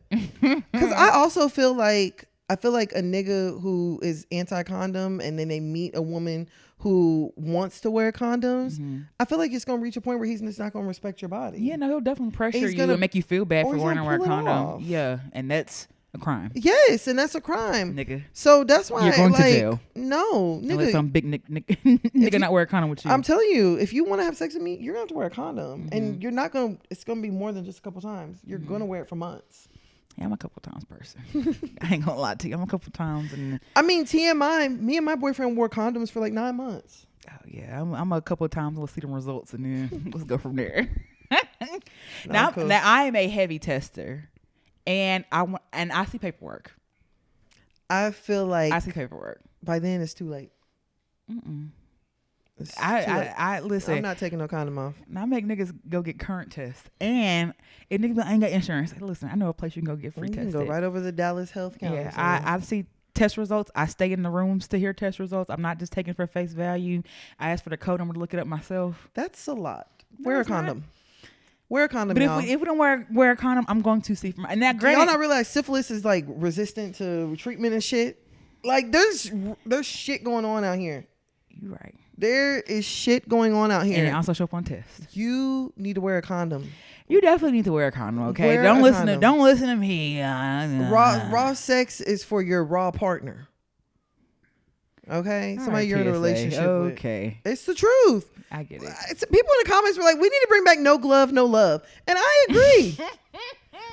Because I also feel like a nigga who is anti-condom and then they meet a woman who wants to wear condoms, I feel like it's going to reach a point where he's just not going to respect your body. Yeah, no, he'll definitely pressure you and make you feel bad for wearing a condom. Yeah, and that's a crime. Yes, and that's a crime. Nigga. So that's why you're going to jail. No, nigga. Unless some big nigga not wear a condom with you. I'm telling you, if you want to have sex with me, you're going to have to wear a condom. And you're not going to, it's going to be more than just a couple times. You're going to wear it for months. Yeah, I'm a couple times person. I ain't gonna lie to you. I'm a couple times. I mean, TMI, me and my boyfriend wore condoms for like 9 months. Oh yeah, I'm a couple of times. We'll see the results and then let's go from there. Now I am a heavy tester, and I see paperwork. I feel like I see paperwork. By then it's too late. I listen. I'm not taking no condom off. I make niggas go get current tests, and if niggas ain't got insurance, listen, I know a place you can go get free tests. You can go right over the Dallas Health County. Yeah, I see test results. I stay in the rooms to hear test results. I'm not just taking for face value. I ask for the code. I'm gonna look it up myself. That's a lot. Wear a condom. Wear a condom, but y'all. if we don't wear a condom, I'm going to see from. And now, granted, y'all not realize syphilis is like resistant to treatment and shit. Like there's shit going on out here. You're right. There is shit going on out here. And it also show up on tests. You need to wear a condom. You definitely need to wear a condom, okay? Wear don't a listen condom. Don't listen to me. Raw sex is for your raw partner. Okay? Somebody you're in a relationship with. Okay. It's the truth. I get it. People in the comments were like, we need to bring back no glove, no love. And I agree.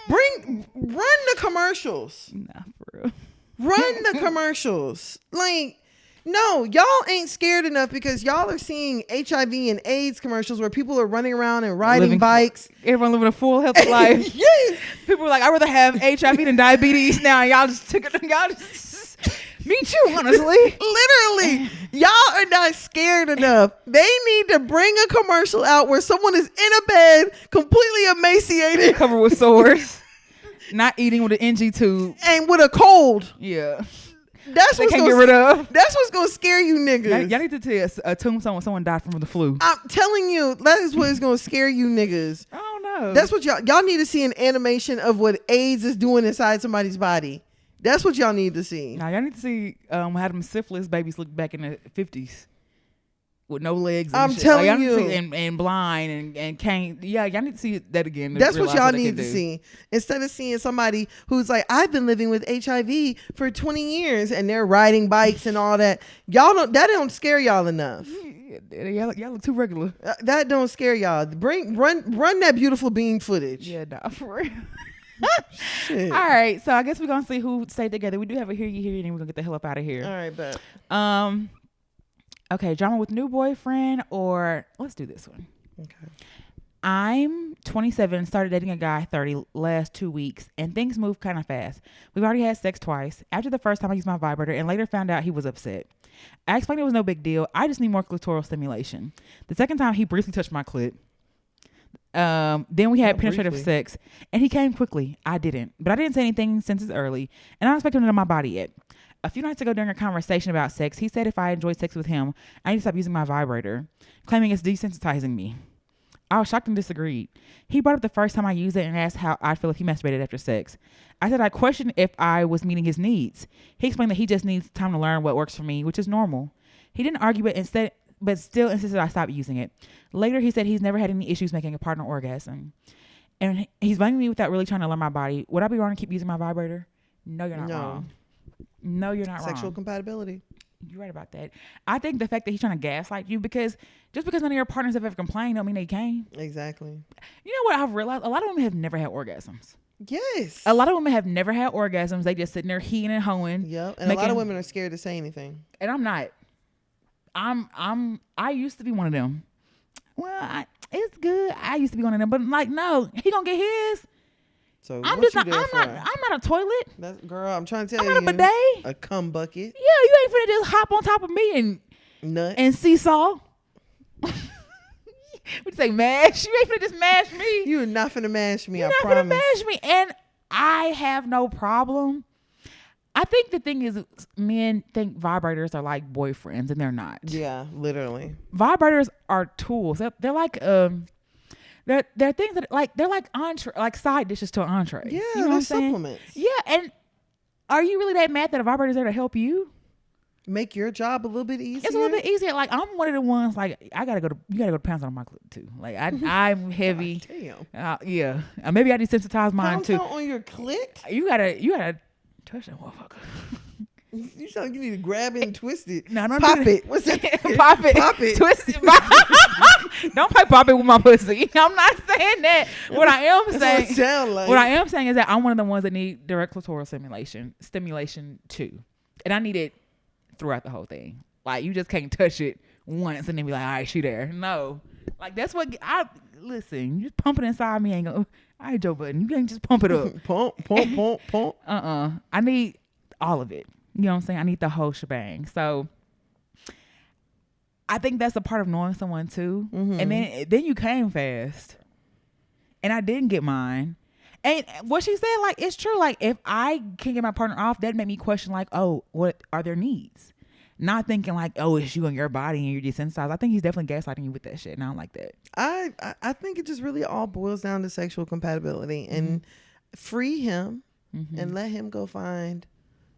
Run the commercials. Nah, for real. Run the commercials. Like, no, y'all ain't scared enough because y'all are seeing HIV and AIDS commercials where people are running around and riding bikes. Everyone living a full healthy life. Yes. People are like, I'd rather have HIV than diabetes now. Y'all just took it. Y'all just, me too, honestly. Literally, y'all are not scared enough. They need to bring a commercial out where someone is in a bed, completely emaciated, covered with sores, not eating with an NG tube, and with a cold. Yeah. That's they what's can't gonna, get rid of. That's what's gonna scare you niggas. Y'all need to tell us a tombstone when someone died from the flu. I'm telling you, that is what is gonna scare you niggas. I don't know. That's what y'all need to see an animation of what AIDS is doing inside somebody's body. That's what y'all need to see. Now y'all need to see how them syphilis babies look back in the 50s. With no legs. And I'm shit. telling like, you, and blind and can't. Yeah, y'all need to see that again. That's what y'all need to see. Instead of seeing somebody who's like, I've been living with HIV for 20 years and they're riding bikes and all that. That don't scare y'all enough. Y'all look too regular. That don't scare y'all. Run that beautiful bean footage. Yeah, nah, for real. Shit. All right, so I guess we're gonna see who stayed together. We do have a hear you here, and then we're gonna get the hell up out of here. All right, bet. Okay, drama with new boyfriend, or let's do this one. Okay. I'm 27, started dating a guy 30 last 2 weeks, and things move kind of fast. We've already had sex twice. After the first time, I used my vibrator, and later found out he was upset. I explained it was no big deal. I just need more clitoral stimulation. The second time, he briefly touched my clit. Then we had penetrative sex, and he came quickly. I didn't, but I didn't say anything since it's early, and I don't expect him to know my body yet. A few nights ago during a conversation about sex, he said if I enjoyed sex with him, I need to stop using my vibrator, claiming it's desensitizing me. I was shocked and disagreed. He brought up the first time I used it and asked how I'd feel if he masturbated after sex. I said I questioned if I was meeting his needs. He explained that he just needs time to learn what works for me, which is normal. He didn't argue it but still insisted I stop using it. Later, he said he's never had any issues making a partner orgasm. And he's blaming me without really trying to learn my body. Would I be wrong to keep using my vibrator? No, you're not wrong. No, you're not wrong. Sexual compatibility. You're right about that. I think the fact that he's trying to gaslight you because just because none of your partners have ever complained don't mean they can. Exactly. You know what I've realized? A lot of women have never had orgasms. Yes. A lot of women have never had orgasms. They just sitting there heating and hoeing. Yep. And a lot of women are scared to say anything. And I'm not. I used to be one of them. Well, it's good. I used to be one of them, but like, no, he gonna get his. So I'm not a toilet. Girl, I'm trying to tell you. I'm not a bidet. A cum bucket. Yeah, you ain't finna just hop on top of me and nut and seesaw. Would you say mash? You ain't finna just mash me. You are not finna mash me. You're I not promise. finna mash me, and I have no problem. I think the thing is, men think vibrators are like boyfriends, and they're not. Yeah, literally. Vibrators are tools. They're like they're things that they're like entree, like side dishes to an entree. Yeah, you know what I'm saying? Supplements. Yeah, and are you really that mad that a vibrator's there to help you? Make your job a little bit easier. It's a little bit easier. Like I'm one of the ones. Like you gotta go to pounds on my clit too. Like I'm heavy. Damn. Yeah. Maybe I desensitize mine pounds too. On your clit. You gotta touch that motherfucker. You sound like you need to grab it and twist it. No, don't pop do it. What's it? Pop it. Pop it. Twist it. Don't pop it with my pussy. I'm not saying that. What I am saying. What, sound like. What I am saying is that I'm one of the ones that need direct clitoral stimulation too, and I need it throughout the whole thing. Like you just can't touch it once and then be like, all right, she there. No, like that's what I listen. You just pump it inside me. Ain't go. All right, Joe Budden. You can't just pump it up. pump. I need all of it. You know what I'm saying? I need the whole shebang. So I think that's a part of knowing someone too. Mm-hmm. And then you came fast, and I didn't get mine. And what she said, like, it's true. Like, if I can get my partner off, that made me question, like, oh, what are their needs? Not thinking like, oh, it's you and your body and you're desensitized. I think he's definitely gaslighting you with that shit, and I don't like that. I think it just really all boils down to sexual compatibility, and free him and let him go find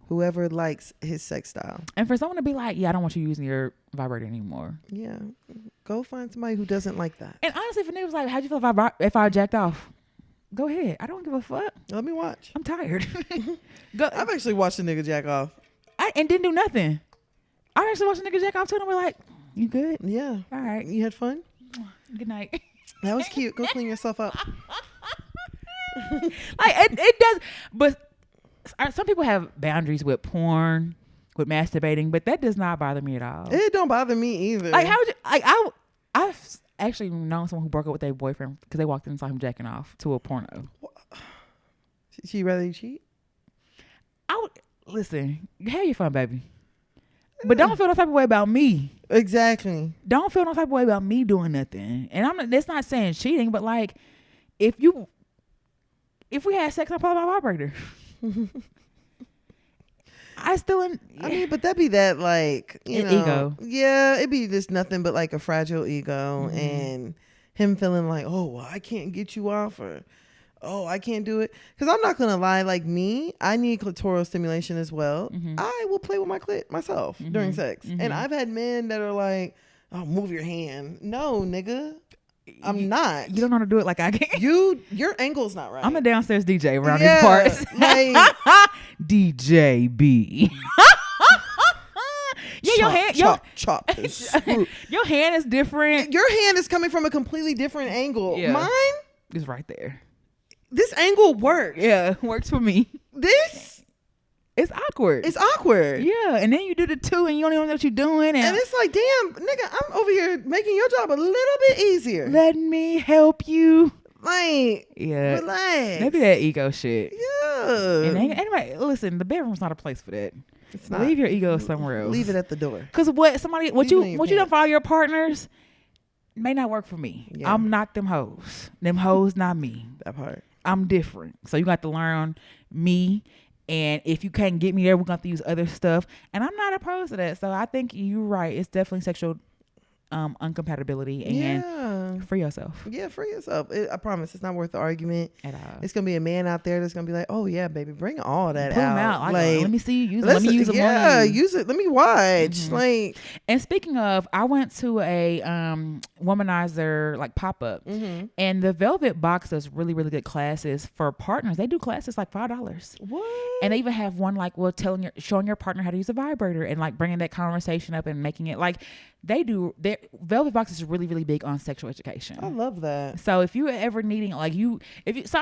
whoever likes his sex style. And for someone to be like, yeah, I don't want you using your vibrator anymore. Yeah, go find somebody who doesn't like that. And honestly, if a nigga was like, how'd you feel if I jacked off? Go ahead. I don't give a fuck. Let me watch. I'm tired. I've actually watched a nigga jack off. And didn't do nothing. I actually watched a nigga jack off too, and we're like, you good? Yeah. All right. You had fun? Good night. That was cute. Go clean yourself up. Like, it does. But some people have boundaries with porn, with masturbating, but that does not bother me at all. It don't bother me either. Like, how would you, like, I've actually known someone who broke up with their boyfriend because they walked in and saw him jacking off to a porno. She rather you cheat? I would listen. Have your fun, baby, but don't feel no type of way about me. Exactly. Don't feel no type of way about me doing nothing. And I'm not. That's not saying cheating, but like, if we had sex, I probably my vibrator. I mean, but that'd be that, like, you know, ego. Yeah, it'd be just nothing but like a fragile ego, and him feeling like, oh, well, I can't get you off, or oh, I can't do it. Because I'm not gonna lie, like me, I need clitoral stimulation as well. I will play with my clit myself during sex, and I've had men that are like, oh, move your hand. No, nigga. I'm not. You don't know how to do it like I can. Your angle's not right. I'm a downstairs DJ around these parts. Like DJ B. Yeah, chop. Your hand is different. Your hand is coming from a completely different angle. Yeah. Mine is right there. This angle works. Yeah, works for me. This it's awkward. It's awkward. Yeah, and then you do the two, and you don't even know what you're doing, and it's like, damn, nigga, I'm over here making your job a little bit easier. Let me help you. Like, yeah, relax. Maybe that ego shit. Yeah. And anyway, listen, the bedroom's not a place for that. It's not. Leave your ego somewhere else. Leave it at the door. Because what you done for all your partners may not work for me. Yeah. I'm not them hoes. Them hoes, not me. That part. I'm different. So you got to learn me. And if you can't get me there, we're going to have to use other stuff. And I'm not opposed to that. So I think you're right. It's definitely sexual uncompatibility, and free yourself. Yeah, free yourself. I promise it's not worth the argument at all. It's gonna be a man out there that's gonna be like, oh yeah, baby, bring all that Put out. Like, let me see you use it. Let me use it. Yeah, use it. Let me watch. Like, and speaking of, I went to a womanizer like pop up, and the Velvet Box does really, really good classes for partners. They do classes like $5. What? And they even have one like, well, showing your partner how to use a vibrator, and like bringing that conversation up and making it like they do. Their Velvet Box is really, really big on sexual education. I love that. So if you ever needing so I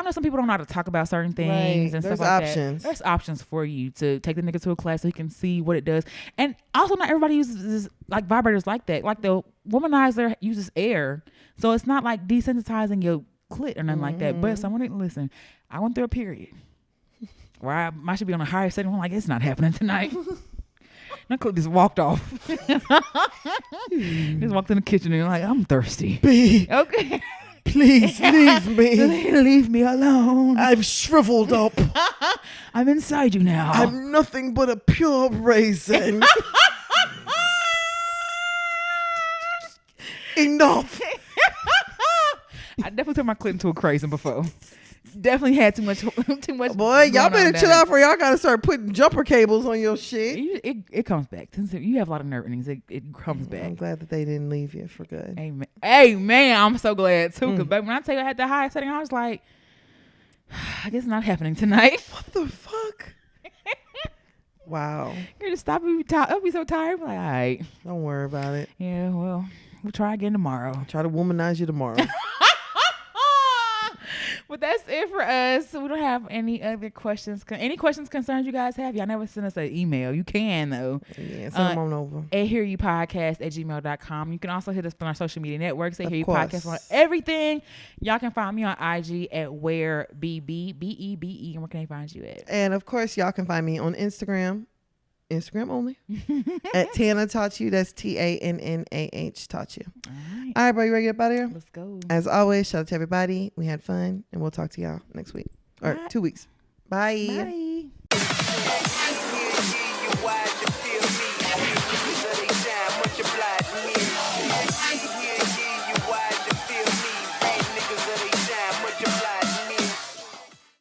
know some people don't know how to talk about certain things, and there's stuff like options. That. There's options for you to take the nigga to a class so he can see what it does. And also, not everybody uses like vibrators like that. Like the womanizer uses air, so it's not like desensitizing your clit or nothing like that. But someone listen, I went through a period where I should be on a higher setting. I'm like, it's not happening tonight. My clit just walked off. Just walked in the kitchen and like, I'm thirsty. B. Okay. Please leave me. Leave me alone. I've shriveled up. I'm inside you now. I'm nothing but a pure raisin. Enough. I definitely turned my clit into a crazy before. Definitely had too much. Boy, y'all better chill out, for y'all gotta start putting jumper cables on your shit. It comes back. You have a lot of nerve endings. It comes back. I'm glad that they didn't leave you for good. Amen. Hey man, I'm so glad too. Cause baby, when I tell you I had the highest setting, I was like, I guess it's not happening tonight. What the fuck? Wow. You're just stop me. I'll be so tired. I'm like, all right. Don't worry about it. Yeah, well, we'll try again tomorrow. I'll try to womanize you tomorrow. But that's it for us. We don't have any other questions. Any questions, concerns you guys have? Y'all never send us an email. You can, though. Yeah, send them on over. @hearyoupodcast@gmail.com. You can also hit us on our social media networks. Hear You Podcast on everything. Y'all can find me on IG at WhereBB, BEBE. And where can they find you at? And, of course, y'all can find me on Instagram. Instagram only. At Tana Taught You. That's TANNAH Taught You. All right, bro. You ready to get up out of here? Let's go. As always, shout out to everybody. We had fun, and we'll talk to y'all next week or 2 weeks. Bye. Bye.